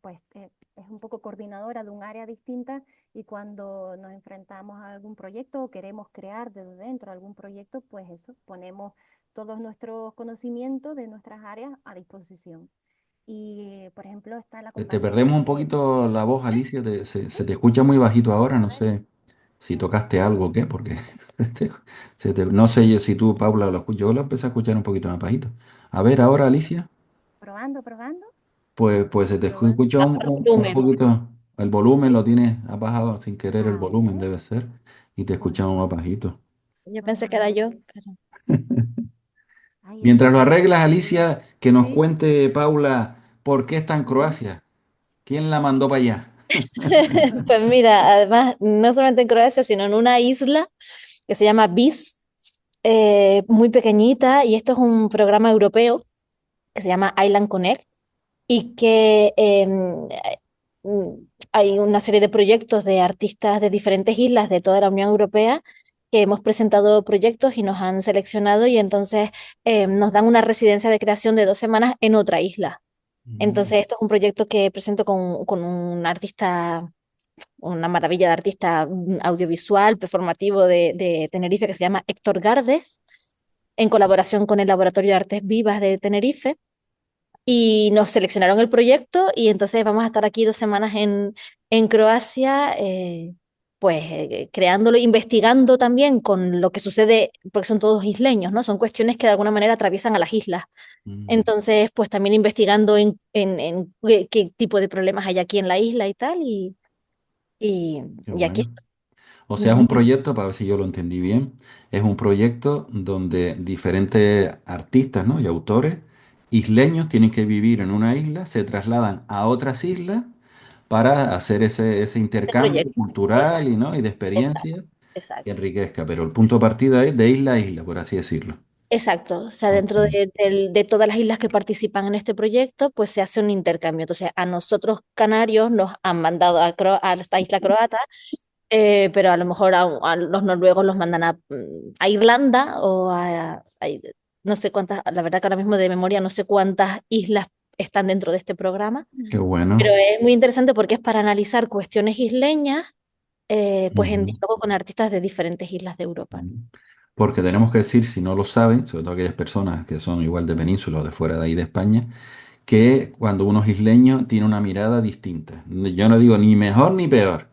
pues es un poco coordinadora de un área distinta y cuando nos enfrentamos a algún proyecto o queremos crear desde dentro algún proyecto, pues eso, ponemos todos nuestros conocimientos de nuestras áreas a disposición. Y, por ejemplo, está la Te compañera perdemos un que... poquito la voz, ¿Eh? Alicia, ¿Sí? se te escucha muy bajito ahora, A no ver, sé si no sé. tocaste algo o qué, porque te- no sé yo si tú, Paula, lo escuchas, yo lo empecé a escuchar un poquito más bajito. A ver, ahora, Alicia, Probando, probando, pues se te probando. escucha un volumen. poquito, el volumen ¿Sí? lo tienes, has bajado sin querer el A volumen, ver, debe ser, y te vamos a escuchamos más ver, bajito. Yo pensé vamos que a era ver. yo, pero Ay, Mientras lo espera. arreglas, Alicia, que nos ¿Sí? cuente, Paula, por qué está en Ujú. Croacia, quién la mandó para allá. pues mira, además, no solamente en Croacia, sino en una isla que se llama Vis, muy pequeñita, y esto es un programa europeo que se llama Island Connect y que mm, hay una serie de proyectos de artistas de diferentes islas de toda la Unión Europea que hemos presentado proyectos y nos han seleccionado y entonces nos dan una residencia de creación de 2 semanas en otra isla. Mm. Entonces, esto es un proyecto que presento con un artista, una maravilla de artista audiovisual, performativo de Tenerife que se llama Héctor Gardes, en colaboración con el Laboratorio de Artes Vivas de Tenerife. Y nos seleccionaron el proyecto y entonces vamos a estar aquí 2 semanas en Croacia pues creándolo, investigando también con lo que sucede, porque son todos isleños, ¿no? Son cuestiones que de alguna manera atraviesan a las islas. Mm, Entonces, pues también investigando en qué tipo de problemas hay aquí en la isla y tal, y, qué y aquí bueno. estoy. O sea, es un Ujú. proyecto, para ver si yo lo entendí bien, es un proyecto donde diferentes artistas, ¿no? y autores isleños tienen que vivir en una isla, se trasladan a otras islas para hacer ese Este intercambio proyecto. cultural Exacto, y, ¿no? y de exacto, experiencias que exacto. enriquezca, pero el punto de partida es de isla a isla, por así decirlo. Exacto, o sea, Ok. dentro de todas las islas que participan en este proyecto, pues se hace un intercambio. Entonces, a nosotros canarios nos han mandado a esta isla croata, pero a lo mejor a los noruegos los mandan a Irlanda no sé cuántas, la verdad que ahora mismo de memoria no sé cuántas islas están dentro de este programa, Qué pero bueno. es muy interesante porque es para analizar cuestiones isleñas, pues en Ujú. diálogo con artistas de diferentes islas de Europa. Ujú. Porque tenemos que decir, si no lo saben, sobre todo aquellas personas que son igual de península o de fuera de ahí de España, que cuando uno es isleño tiene una mirada distinta. Yo no digo ni mejor ni peor,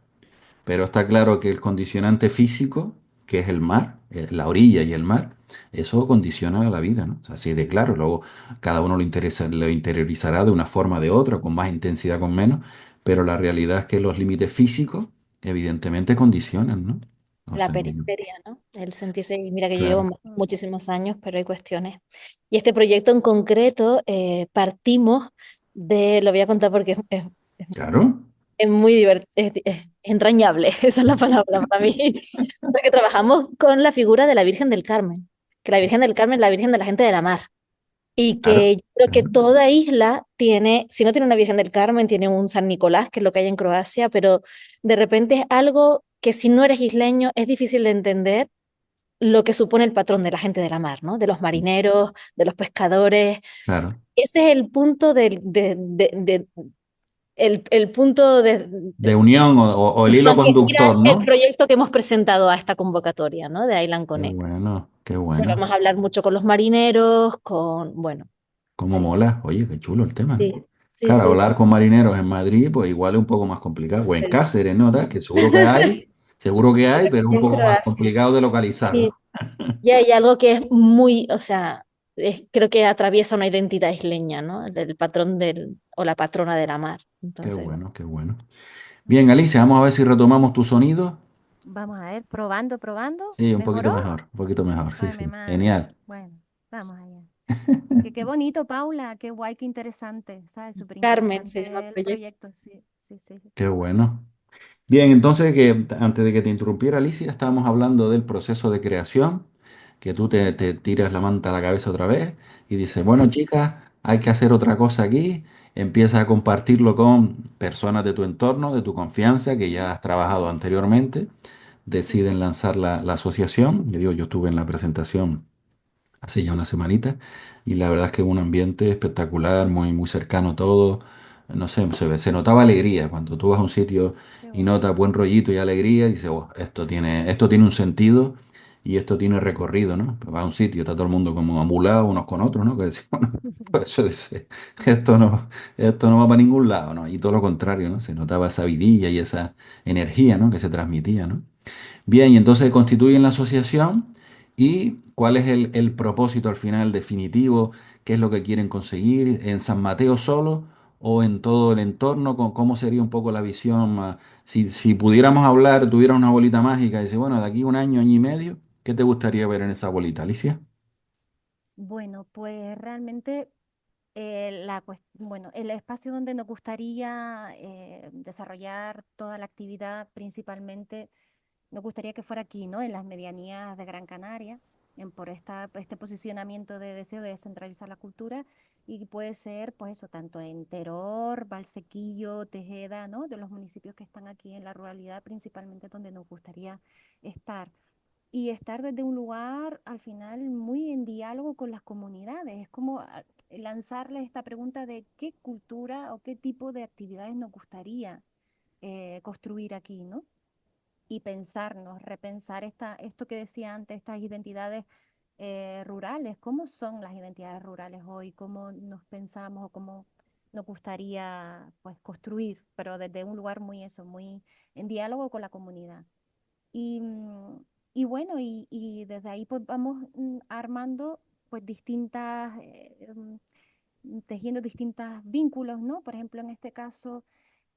pero está claro que el condicionante físico, que es el mar, la orilla y el mar, eso condiciona la vida, ¿no? O sea, así de claro. Luego cada uno lo interiorizará de una forma o de otra, con más intensidad, con menos, pero la realidad es que los límites físicos evidentemente condicionan, ¿no? O La sea, periferia, ¿no? El sentirse, y mira que yo llevo claro, muchísimos años, pero hay cuestiones. Y este proyecto en concreto partimos lo voy a contar porque claro, es muy divertido, es entrañable, esa es la palabra para mí, porque trabajamos con la figura de la Virgen del Carmen, que la Virgen del Carmen es la Virgen de la gente de la mar. Y claro, que yo creo que claro. toda isla tiene, si no tiene una Virgen del Carmen, tiene un San Nicolás, que es lo que hay en Croacia, pero de repente es algo que si no eres isleño es difícil de entender lo que supone el patrón de la gente de la mar, ¿no? De los marineros, de los pescadores. Claro. Ese es el punto el punto De unión o el hilo que gira conductor, el ¿no? proyecto que hemos presentado a esta convocatoria, ¿no? De Island Qué Connect. bueno, qué O sea, bueno. vamos a hablar mucho con los marineros, bueno, Cómo sí, mola. Oye, qué chulo el tema. sí, sí, Claro, sí, sí. hablar con marineros en Madrid, pues igual es un poco más complicado. O en Pero- Cáceres, ¿no? ¿Tal? Que seguro que hay, pero es un En poco más Croacia. complicado de localizarlo. Sí, y hay algo que es muy, o sea, creo que atraviesa una identidad isleña, ¿no? El patrón o la patrona de la mar. Qué Entonces, bueno, qué bueno. Bien, Alicia, vamos a ver si retomamos tu sonido. Vamos a ver, probando, probando. Sí, ¿Mejoró? un poquito mejor, sí, Ay, mi sí. madre. Genial. Bueno, vamos allá. Que qué bonito, Paula, qué guay, qué interesante, ¿sabes? Súper Carmen se llama interesante el el proyecto. proyecto, sí, sí, sí. Qué bueno. Bien, entonces antes de que te interrumpiera Alicia, estábamos hablando del proceso de creación, que tú te tiras la manta a la cabeza otra vez y dices, bueno, chicas, hay que hacer otra cosa aquí. Empiezas a compartirlo con personas de tu entorno, de tu confianza, que ya has trabajado anteriormente. Deciden lanzar la asociación. Yo digo, yo estuve en la presentación hace ya una semanita, y la verdad es que un ambiente espectacular, muy, muy cercano todo. No sé, se notaba alegría cuando tú vas a un sitio Qué y guay. notas buen rollito y alegría y dices, "Oh, esto tiene un sentido y esto tiene recorrido, ¿no?". Pues vas a un sitio, está todo el mundo como amulado unos con otros, ¿no? Que decimos, "No". Pues eso dice, esto no va para ningún lado, ¿no? Y todo lo contrario, ¿no? Se notaba esa vidilla y esa energía, ¿no? Que se transmitía, ¿no? Bien, y entonces constituyen la asociación, y cuál es el propósito al final definitivo, qué es lo que quieren conseguir en San Mateo solo o en todo el entorno. ¿Cómo sería un poco la visión? Si pudiéramos hablar, tuviera una bolita mágica y dice, bueno, de aquí un año, año y medio, ¿qué te gustaría ver en esa bolita, Alicia? Bueno, pues realmente bueno, el espacio donde nos gustaría desarrollar toda la actividad principalmente, nos gustaría que fuera aquí, ¿no? En las medianías de Gran Canaria, por este posicionamiento de deseo de descentralizar la cultura, y puede ser, pues eso, tanto en Teror, Valsequillo, Tejeda, ¿no? De los municipios que están aquí en la ruralidad, principalmente donde nos gustaría estar. Y estar desde un lugar al final muy en diálogo con las comunidades. Es como lanzarles esta pregunta de qué cultura o qué tipo de actividades nos gustaría construir aquí, ¿no? Y pensarnos, repensar esto que decía antes, estas identidades rurales. ¿Cómo son las identidades rurales hoy? ¿Cómo nos pensamos o cómo nos gustaría pues construir, pero desde un lugar muy eso, muy en diálogo con la comunidad? Y, y bueno, y desde ahí pues vamos armando pues distintas, tejiendo distintos vínculos, ¿no? Por ejemplo, en este caso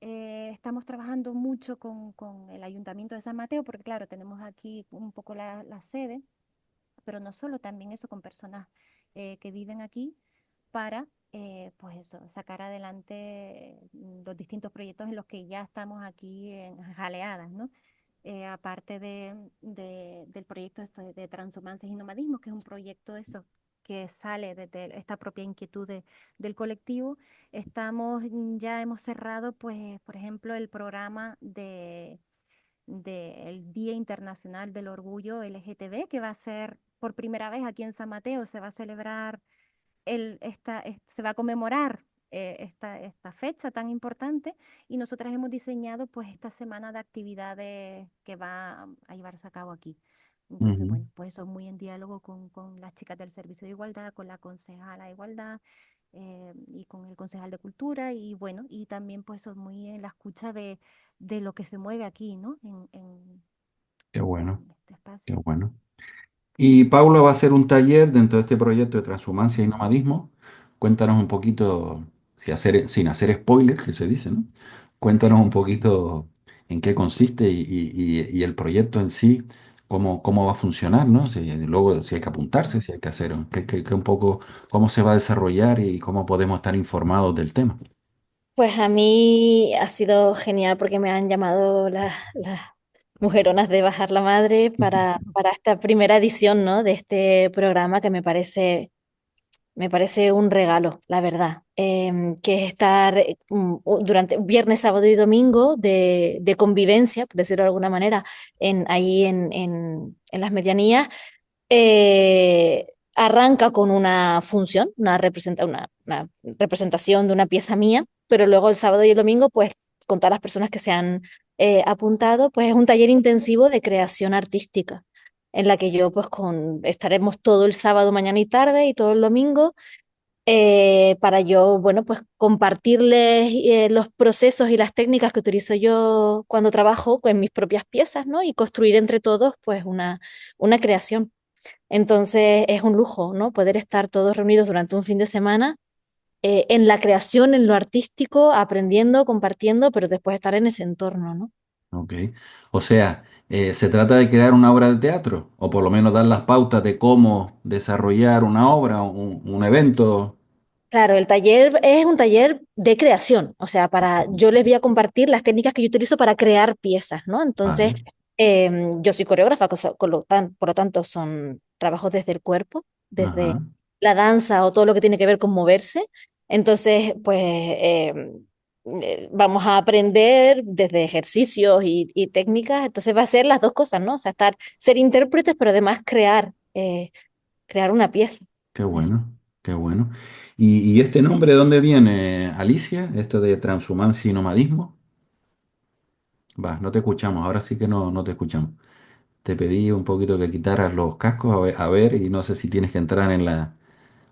estamos trabajando mucho con el Ayuntamiento de San Mateo, porque claro, tenemos aquí un poco la sede, pero no solo, también eso con personas que viven aquí para, pues eso, sacar adelante los distintos proyectos en los que ya estamos aquí jaleadas, ¿no? Aparte del proyecto este de transhumancias y nomadismo, que es un proyecto eso que sale desde esta propia inquietud del colectivo, ya hemos cerrado, pues, por ejemplo, el programa del Día Internacional del Orgullo LGTB, que va a ser por primera vez aquí en San Mateo, se va a celebrar se va a conmemorar esta fecha tan importante y nosotras hemos diseñado pues esta semana de actividades que va a llevarse a cabo aquí. Entonces, Ujú. bueno, pues eso muy en diálogo con las chicas del Servicio de Igualdad, con la concejala de Igualdad y con el concejal de Cultura y bueno, y también pues eso muy en la escucha de lo que se mueve aquí, ¿no? Qué bueno, En este espacio. qué bueno. Y Paula va a hacer un taller dentro de este proyecto de transhumancia y nomadismo. Cuéntanos un poquito, sin hacer spoilers, que se dice, ¿no? Cuéntanos un poquito en qué consiste y el proyecto en sí, cómo va a funcionar, ¿no? Luego, si hay que apuntarse, Mm. si hay que hacer, un poco cómo se va a desarrollar y cómo podemos estar informados del tema. Pues a mí ha sido genial porque me han llamado las mujeronas de Bajar la Madre para esta primera edición, ¿no? De este programa que me parece un regalo, la verdad. Que es estar durante viernes, sábado y domingo de convivencia, por decirlo de alguna manera, ahí en las medianías. Arranca con una función, una representación de una pieza mía, pero luego el sábado y el domingo, pues con todas las personas que se han apuntado, pues es un taller intensivo de creación artística, en la que yo pues estaremos todo el sábado, mañana y tarde y todo el domingo para yo, bueno, pues compartirles los procesos y las técnicas que utilizo yo cuando trabajo con mis propias piezas, ¿no? Y construir entre todos, pues, una creación. Entonces es un lujo, ¿no? Poder estar todos reunidos durante un fin de semana en la creación, en lo artístico, aprendiendo, compartiendo, pero después estar en ese entorno, ¿no? Ok. O sea, se trata de crear una obra de teatro, o por lo menos dar las pautas de cómo desarrollar una obra, un evento. Claro, el taller es un taller de creación, o sea, yo les voy a compartir las técnicas que yo utilizo para crear piezas, ¿no? Entonces, Vale. yo soy coreógrafa, por lo tanto, son trabajos desde el cuerpo, desde Ajá. la danza o todo lo que tiene que ver con moverse. Entonces, pues, vamos a aprender desde ejercicios y técnicas, entonces va a ser las dos cosas, ¿no? O sea, ser intérpretes, pero además crear una pieza. Qué bueno, qué bueno. ¿Y este nombre de dónde viene, Alicia? Esto de transhumancia y nomadismo. Va, no te escuchamos, ahora sí que no te escuchamos. Te pedí un poquito que quitaras los cascos a ver, y no sé si tienes que entrar en la...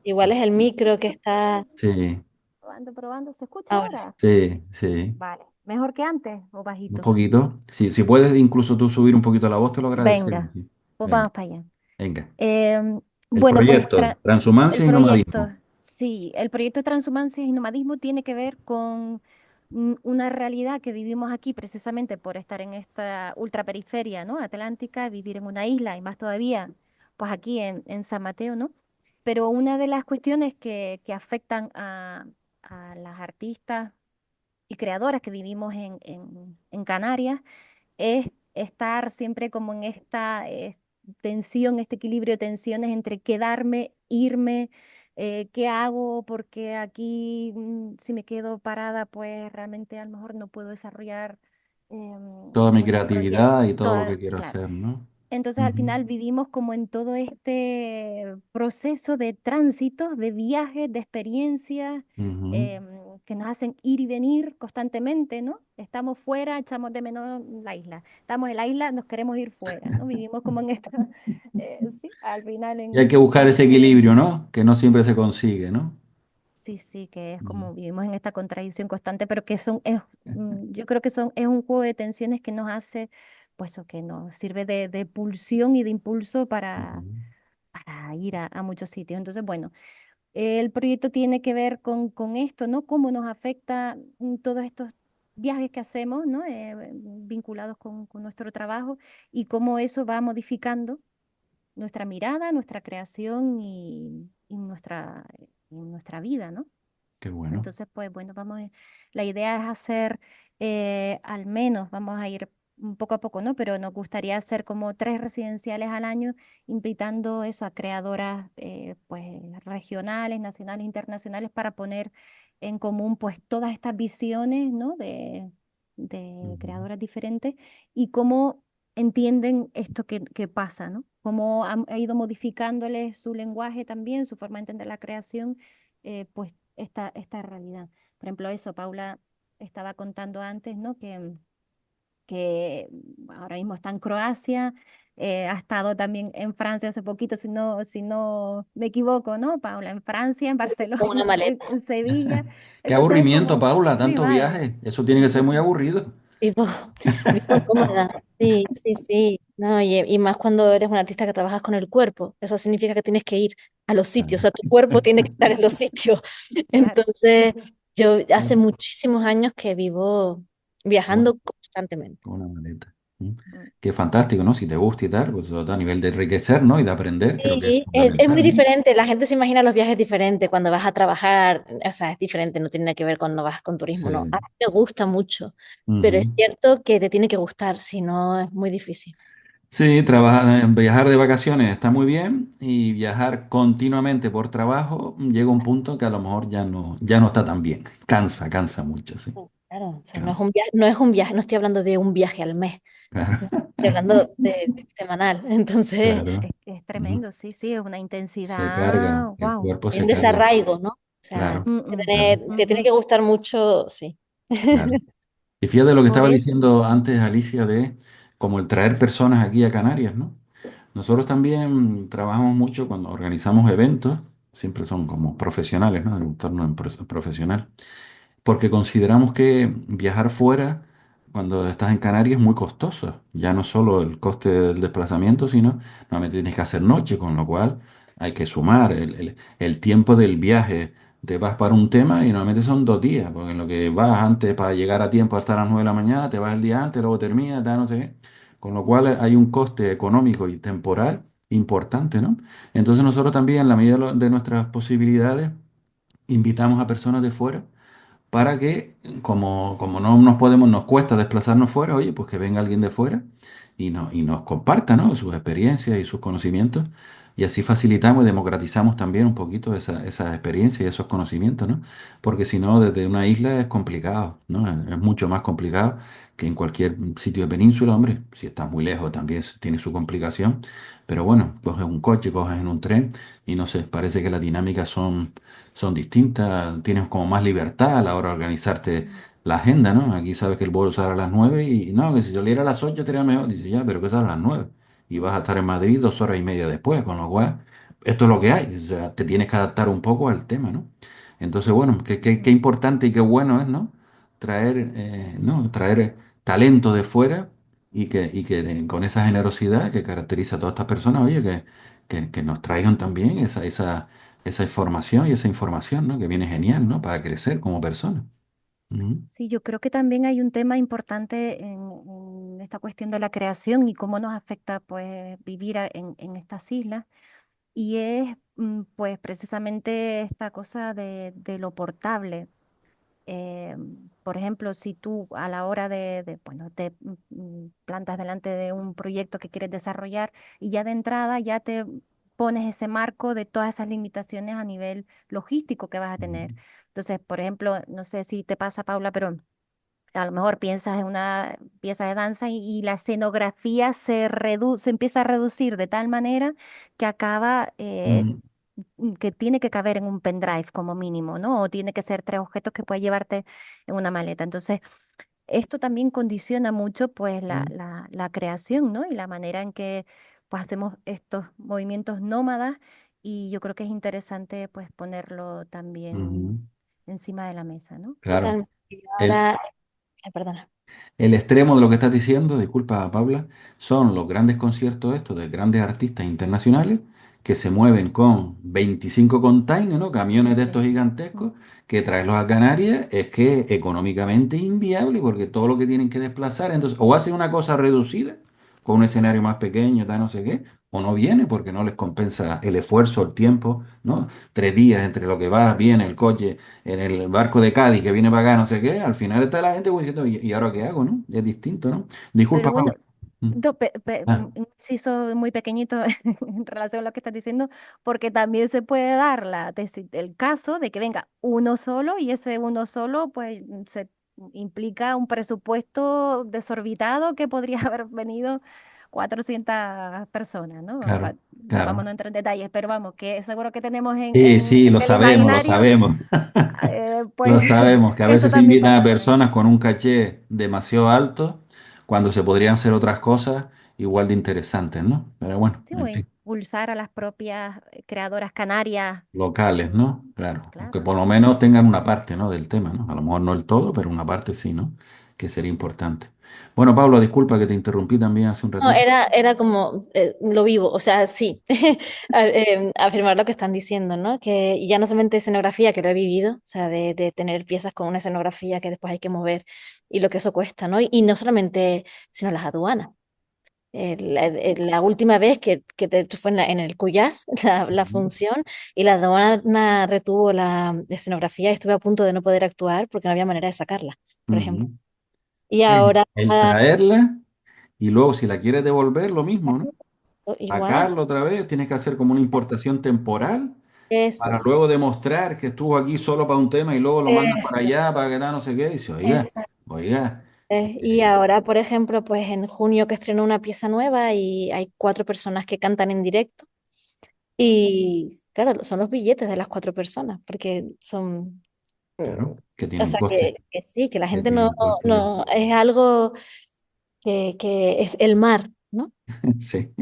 Igual es el micro que está Sí, Probando, probando. ¿Se escucha ahora. ahora? sí, sí. Vale. ¿Mejor que antes o Un bajito? poquito. Sí, si puedes incluso tú subir un poquito la voz, te lo agradecería. Venga, Sí. pues Venga, vamos para allá. venga. Em, El bueno, pues proyecto, el transhumancia y proyecto, nomadismo. sí, el proyecto de transhumancia y nomadismo tiene que ver con una realidad que vivimos aquí precisamente por estar en esta ultraperiferia, ¿no? Atlántica, vivir en una isla y más todavía, pues aquí en San Mateo, ¿no? Pero una de las cuestiones que afectan a las artistas y creadoras que vivimos en Canarias es estar siempre como en esta tensión, este equilibrio de tensiones entre quedarme, irme, qué hago, porque aquí si me quedo parada, pues realmente a lo mejor no puedo desarrollar Toda mi pues el proyecto. creatividad y todo lo que quiero Claro. hacer, ¿no? Entonces al Ujú, final vivimos como en todo este proceso de tránsito, de viajes, de experiencias ujú. que nos hacen ir y venir constantemente, ¿no? Estamos fuera, echamos de menos la isla. Estamos en la isla, nos queremos ir fuera, ¿no? Vivimos como en esta, sí, al final Y hay que en buscar ese esta equilibrio, ¿no? Que no siempre se consigue, ¿no? sí, sí, que es Mm. como vivimos en esta contradicción constante, pero que yo creo que es un juego de tensiones que nos hace pues o que nos sirve de pulsión y de impulso Ujú. para ir a muchos sitios. Entonces, bueno, el proyecto tiene que ver con esto, ¿no? Cómo nos afecta todos estos viajes que hacemos, ¿no? Vinculados con nuestro trabajo y cómo eso va modificando nuestra mirada, nuestra creación y nuestra vida, ¿no? Qué bueno. Entonces, pues bueno, la idea es hacer al menos, vamos a ir poco a poco, ¿no? Pero nos gustaría hacer como 3 residenciales al año, invitando eso a creadoras pues regionales, nacionales, internacionales, para poner en común pues todas estas visiones, ¿no? De Ujú. creadoras diferentes y cómo entienden esto que pasa, ¿no? Cómo ha ido modificándole su lenguaje también, su forma de entender la creación, pues esta realidad. Por ejemplo, eso, Paula estaba contando antes, ¿no? Que ahora mismo está en Croacia, ha estado también en Francia hace poquito, si no me equivoco, ¿no, Paula? En Francia, en Con una Barcelona, maleta. en Sevilla. Qué Entonces es aburrimiento, como, Paula, sí, tanto vale. viaje. Eso tiene que ser muy aburrido. Vivo, vivo cómoda. Sí, sí, sí. No, y más cuando eres un artista que trabajas con el cuerpo. Eso significa que tienes que ir a los sitios. O sea, tu cuerpo tiene que estar en los sitios. Claro. Entonces, yo hace Claro. muchísimos años que vivo Bueno, viajando constantemente. con una maleta. ¿Mm? Mm. Qué fantástico, ¿no? Si te gusta y tal, pues sobre todo a nivel de enriquecer, ¿no? Y de aprender, creo que es Sí, es muy fundamental, ¿no? diferente. La gente se imagina los viajes diferentes cuando vas a trabajar. O sea, es diferente, no tiene nada que ver cuando vas con turismo, no. A Sí. mí me gusta mucho, pero es Ujú. cierto que te tiene que gustar, si no es muy difícil. Sí, trabajar, viajar de vacaciones está muy bien y viajar continuamente por trabajo llega un punto que a lo mejor ya no está tan bien. Cansa, cansa mucho, sí. Claro, o sea, no es Cansa. un viaje, no es un viaje, no estoy hablando de un viaje al mes, Claro, no, estoy hablando de semanal. Entonces, claro. Es Ujú. tremendo, sí, sí, es una Se carga, intensidad, el wow, cuerpo hay se un sí, sí. carga. desarraigo, ¿no? O sea, Claro, claro, te tiene Ujú. que gustar mucho, sí. claro. Y fíjate lo que Por estaba eso. diciendo antes Alicia de como el traer personas aquí a Canarias, ¿no? Nosotros también trabajamos mucho cuando organizamos eventos, siempre son como profesionales, ¿no? En un entorno profesional, porque consideramos que viajar fuera cuando estás en Canarias es muy costoso. Ya no solo el coste del desplazamiento, sino normalmente tienes que hacer noche, con lo cual hay que sumar el tiempo del viaje. Te vas para un tema y normalmente son 2 días, porque en lo que vas antes para llegar a tiempo hasta las 9 de la mañana, te vas el día antes, luego terminas, tal, no sé qué. Con lo cual hay un coste económico y temporal importante, ¿no? Entonces nosotros también, en la medida de nuestras posibilidades, invitamos a personas de fuera para que, como no nos podemos, nos cuesta desplazarnos fuera, oye, pues que venga alguien de fuera y nos comparta, ¿no? Sus experiencias y sus conocimientos. Y así facilitamos y democratizamos también un poquito esas experiencias y esos conocimientos, ¿no? Porque si no, desde una isla es complicado, ¿no? Es mucho más complicado que en cualquier sitio de península, hombre. Si estás muy lejos también tiene su complicación. Pero bueno, coges un coche, coges en un tren y no sé, parece que las dinámicas son distintas, tienes como más libertad a la hora de organizarte la agenda, ¿no? Aquí sabes que el vuelo sale a las 9 y no, que si saliera a las 8 sería mejor. Dice, ya, pero que sale a las 9 y vas a estar en Madrid 2 horas y media después, con lo cual, esto es lo que hay, o sea, te tienes que adaptar un poco al tema, ¿no? Entonces, bueno, qué Mm. importante y qué bueno es, ¿no? Traer, ¿no? Traer talento de fuera y que con esa generosidad que caracteriza a todas estas personas, oye, que nos traigan también esa información y esa información, ¿no? Que viene genial, ¿no? Para crecer como persona. Ujú, Sí, yo creo que también hay un tema importante en esta cuestión de la creación y cómo nos afecta pues vivir en estas islas. Y es pues precisamente esta cosa de lo portable. Por ejemplo, si tú a la hora bueno, te plantas delante de un proyecto que quieres desarrollar y ya de entrada ya te pones ese marco de todas esas limitaciones a nivel logístico que vas a ujú, tener. Entonces, por ejemplo, no sé si te pasa, Paula, pero a lo mejor piensas en una pieza de danza y la escenografía se empieza a reducir de tal manera que acaba, ujú, que tiene que caber en un pendrive como mínimo, ¿no? O tiene que ser 3 objetos que puedes llevarte en una maleta. Entonces, esto también condiciona mucho, pues, la creación, ¿no? Y la manera en que, pues, hacemos estos movimientos nómadas. Y yo creo que es interesante, pues, ponerlo también ujú. encima de la mesa, ¿no? Claro. Totalmente. Y El, ahora, perdona. El extremo de lo que estás diciendo, disculpa, Paula, son los grandes conciertos estos de grandes artistas internacionales que se mueven con 25 containers, ¿no? Sí, Camiones de sí. estos Mm. gigantescos que traerlos a Canarias es que económicamente es inviable porque todo lo que tienen que desplazar, entonces o hacen una cosa reducida con un escenario más pequeño, tal, no sé qué, o no viene porque no les compensa el esfuerzo, el tiempo, ¿no? 3 días entre lo que va, viene el coche en el barco de Cádiz que viene para acá, no sé qué, al final está la gente como diciendo, ¿y ahora qué hago, no? Es distinto, ¿no? Disculpa, Pero bueno, Pablo. Mm. un Ah, inciso muy pequeñito en relación a lo que estás diciendo, porque también se puede dar el caso de que venga uno solo y ese uno solo pues se implica un presupuesto desorbitado que podría haber venido 400 personas, ¿no? claro, Vamos claro. a entrar en detalles, pero vamos, que seguro que tenemos Sí, sí, en lo el sabemos, lo imaginario, sabemos. pues Lo sabemos, que a eso veces se también invitan a pasaría. personas con un caché demasiado alto cuando se podrían hacer otras cosas igual de interesantes, ¿no? Pero bueno, Sí, o en fin, impulsar a las propias creadoras canarias. locales, eh, ¿no? Claro, que claro, por lo menos tengan una parte, ¿no? Del tema, ¿no? A lo mejor no el todo, pero una parte sí, ¿no? Que sería importante. Bueno, Pablo, disculpa que te interrumpí también hace un No, ratito. era como lo vivo, o sea, sí, afirmar lo que están diciendo, ¿no? Que ya no solamente escenografía, que lo he vivido, o sea, de tener piezas con una escenografía que después hay que mover y lo que eso cuesta, ¿no? Y no solamente, sino las aduanas. La última vez que de hecho fue en el Cuyás, la Ujú. función, y la aduana retuvo la escenografía y estuve a punto de no poder actuar porque no había manera de sacarla, por ejemplo. Ujú. Y Sí, ahora, el traerla y luego si la quieres devolver, lo mismo, ¿no? igual, Sacarlo otra vez, tienes que hacer como una importación temporal para eso. luego demostrar que estuvo aquí solo para un tema y luego lo mandas para Eso, allá para que tal, no sé qué. Y dice, oiga, exacto. oiga. Y ahora, por ejemplo, pues en junio que estrenó una pieza nueva y hay 4 personas que cantan en directo. Y claro, son los billetes de las 4 personas, porque son, Claro, que tiene o un sea, coste, que sí, que la que gente tiene no, un coste bien. no, es algo que es el mar, ¿no? Sí,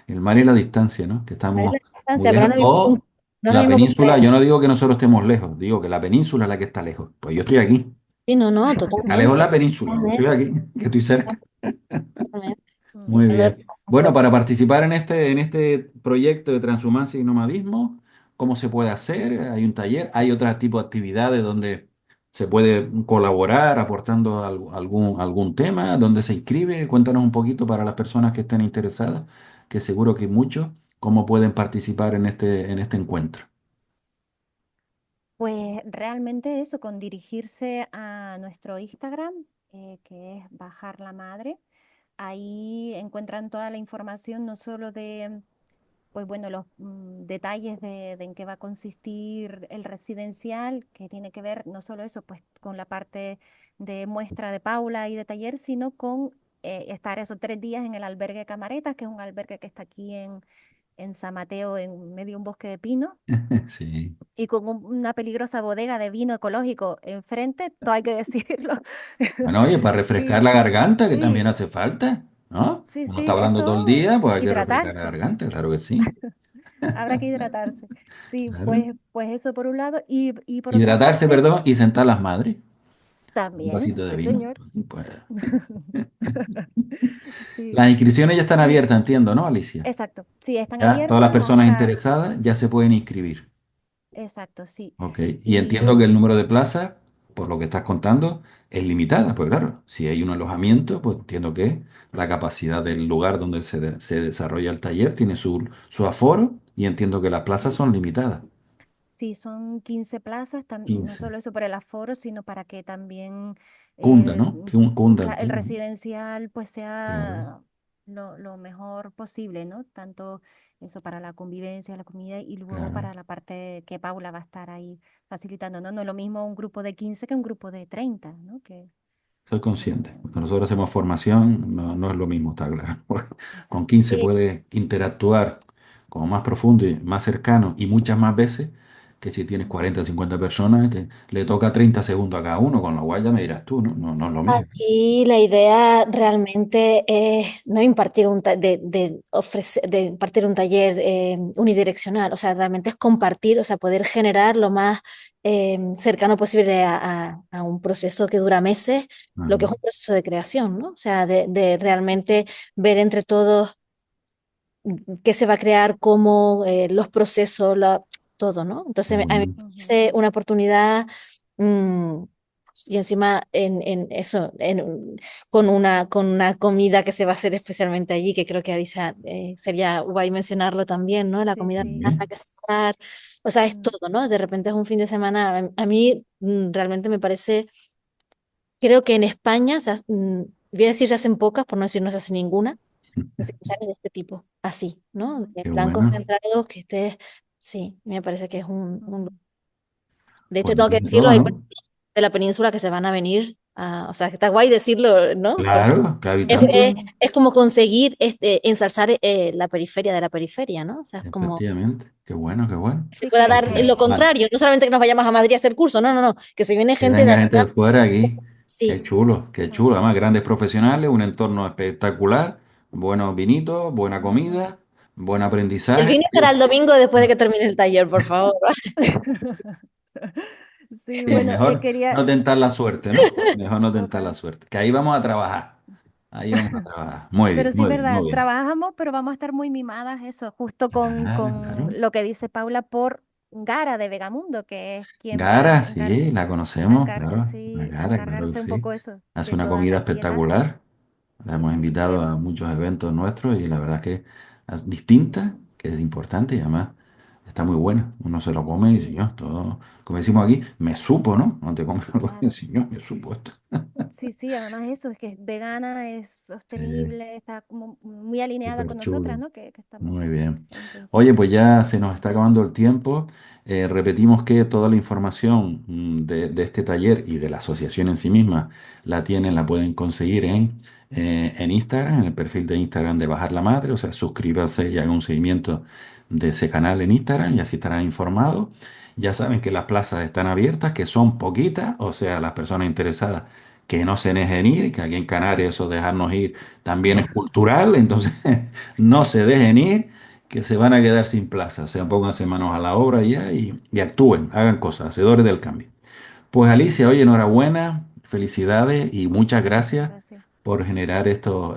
el mar y la distancia, ¿no? Que Mar y estamos la muy distancia, pero lejos. O no es lo la mismo que un península, tren. yo no digo que nosotros estemos lejos, digo que la península es la que está lejos. Pues yo estoy aquí. Sí, no, no, Está lejos totalmente. la península, yo estoy Totalmente, aquí, que estoy cerca. totalmente. mm, Sí, Muy ando bien. en Bueno, coche. para participar en este proyecto de transhumancia y nomadismo, ¿cómo se puede hacer? Hay un taller, hay otro tipo de actividades donde se puede colaborar aportando algún tema, donde se inscribe. Cuéntanos un poquito para las personas que estén interesadas, que seguro que muchos, cómo pueden participar en este encuentro. Pues realmente eso, con dirigirse a nuestro Instagram, que es Bajar la Madre, ahí encuentran toda la información, no solo de, pues bueno, los detalles de en qué va a consistir el residencial, que tiene que ver no solo eso, pues con la parte de muestra de Paula y de taller, sino con estar esos 3 días en el albergue Camaretas, que es un albergue que está aquí en San Mateo, en medio de un bosque de pino Sí. y con una peligrosa bodega de vino ecológico enfrente, todo hay que decirlo. Bueno, oye, para refrescar Y la garganta, que también sí, hace falta, ¿no? sí, Uno está sí, hablando todo el eso, día, pues hay que refrescar la hidratarse, garganta, claro que sí. habrá que hidratarse. Sí, Claro. pues eso por un lado. Y por otra Hidratarse, parte, perdón, y sentar las madres. Un también, vasito de sí, vino. señor. Pues, Sí, las inscripciones ya están y abiertas, entiendo, ¿no, Alicia? exacto, sí, están Ya todas las abiertas personas hasta, interesadas ya se pueden inscribir. exacto, sí. Ok. Y entiendo que el Y número de plazas, por lo que estás contando, es limitada. Pues claro, si hay un alojamiento, pues entiendo que la capacidad del lugar donde se desarrolla el taller tiene su aforo y entiendo que las plazas son limitadas. sí, son 15 plazas, no 15. solo eso por el aforo, sino para que también Cunda, el, ¿no? Que un cunda el el tema, ¿no? residencial pues Claro. sea lo mejor posible, ¿no? Tanto eso para la convivencia, la comida y luego Claro. para la parte que Paula va a estar ahí facilitando, ¿no? No es lo mismo un grupo de 15 que un grupo de 30, ¿no? Soy consciente. Eh, Cuando nosotros hacemos formación, no, no es lo mismo, está claro. Porque con exacto. 15 puedes interactuar como más profundo y más cercano y muchas más veces que si tienes 40 o 50 personas, que le toca 30 segundos a cada uno, con lo cual ya me dirás tú, ¿no? No, no es lo mismo. Aquí la idea realmente es no impartir de impartir un taller unidireccional, o sea, realmente es compartir, o sea, poder generar lo más cercano posible a un proceso que dura meses, lo que es Ajá. un proceso de creación, ¿no? O sea, de realmente ver entre todos qué se va a crear, cómo, los procesos, todo, ¿no? Qué Entonces, a mí me bueno, Ujú. parece una oportunidad, mm, y encima en eso, con una comida que se va a hacer especialmente allí, que creo que Arisa, sería guay mencionarlo también, ¿no? La Sí, comida sí. vegana que se va a dar, o sea, es Mm. todo, ¿no? De repente es un fin de semana, a mí realmente me parece, creo que en España, voy a decir se hacen pocas, por no decir no se hace ninguna sale de este tipo, así, ¿no? Mm. De qué plan bueno. concentrado, que esté, sí, me parece que es Ujú. De hecho, Pues tengo que entonces decirlo, toma, hay ¿no? personas de la península que se van a venir, o sea, que está guay decirlo, ¿no? Porque Claro, que es, habitante, es como conseguir ensalzar la periferia de la periferia, ¿no? O sea, es como efectivamente. Qué bueno, qué bueno. que se Sí, pueda Pues dar lo contrario, no solamente que nos vayamos a Madrid a hacer cursos, no, no, no, que se viene que gente de venga gente de allá, fuera aquí. Qué sí. chulo, qué ujú, chulo. Además, grandes profesionales, un entorno espectacular, buenos vinitos, buena comida, buen El aprendizaje. vino será el domingo después de que termine el taller, por favor. Sí, Sí, bueno, mejor quería, no tentar la suerte, ¿no? Mejor no tentar la total. suerte. Que ahí vamos a trabajar. Ahí vamos a trabajar. Muy bien, Pero sí, muy bien, verdad, muy bien. trabajamos, pero vamos a estar muy mimadas, eso, justo Claro, con claro. lo que dice Paula por Gara de Vegamundo, que es quien va Gara, sí, la conocemos, claro. La sí, a Gara, claro que encargarse un sí. poco eso, Hace de una todas comida las dietas. espectacular. La Sí, hemos sí, invitado a muchos eventos nuestros y la verdad es que es distinta, que es importante y además está muy buena. Uno se lo come y dice, sí, yo, todo, como decimos aquí, me supo, ¿no? No te comes algo y claro. dices, yo, me supo esto. Sí, sí, además eso, es que es vegana, es Sí, sostenible, está como muy alineada súper con nosotras, chulo. ¿no? Que estamos, Muy bien. entonces, Oye, pues ya se nos está acabando el tiempo. Repetimos que toda la información de este taller y de la asociación en sí misma la pueden conseguir en Instagram, en el perfil de Instagram de Bajar la Madre. O sea, suscríbanse y hagan un seguimiento de ese canal en Instagram y así estarán informados. Ya saben que las plazas están abiertas, que son poquitas, o sea, las personas interesadas que no se dejen ir, que aquí en Canarias eso dejarnos ir también es cultural, entonces no se dejen ir, que se van a quedar sin plaza. O sea, pónganse manos a la obra ya y actúen, hagan cosas, hacedores del cambio. Pues Alicia, oye, enhorabuena, felicidades y muchas gracias gracias. por generar estos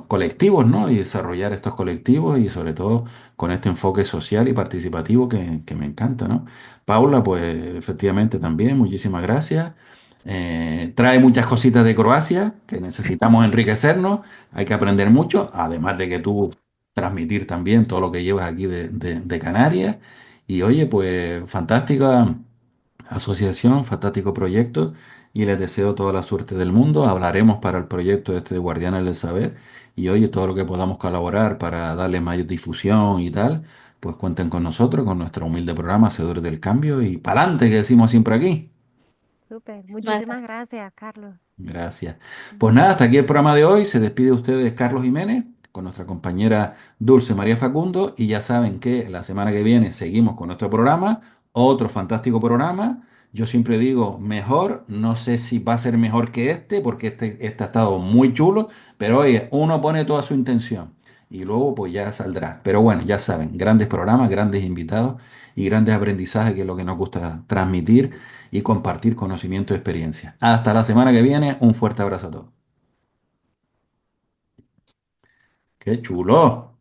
colectivos, ¿no? Y desarrollar estos colectivos y sobre todo con este enfoque social y participativo que me encanta, ¿no? Paula, pues efectivamente también, muchísimas gracias. Trae muchas cositas de Croacia que necesitamos enriquecernos, hay que aprender mucho, además de que tú transmitir también todo lo que llevas aquí de Canarias. Y oye, pues fantástica asociación, fantástico proyecto y les deseo toda la suerte del mundo. Hablaremos para el proyecto este de Guardianes del Saber y oye, todo lo que podamos colaborar para darle mayor difusión y tal, pues cuenten con nosotros, con nuestro humilde programa Hacedores del Cambio y pa'lante que decimos siempre aquí. Súper. Muchísimas Muchísimas gracias. gracias, Carlos. Gracias. Pues Ujú. nada, hasta aquí el programa de hoy. Se despide de ustedes Carlos Jiménez con nuestra compañera Dulce María Facundo y ya saben que la semana que viene seguimos con nuestro programa, otro fantástico programa. Yo siempre digo mejor, no sé si va a ser mejor que este porque este ha estado muy chulo, pero oye, uno pone toda su intención y luego pues ya saldrá. Pero bueno, ya saben, grandes programas, grandes invitados y grandes aprendizajes que es lo que nos gusta transmitir y compartir conocimiento y experiencia. Hasta la semana que viene, un fuerte abrazo a todos. ¡Qué chulo!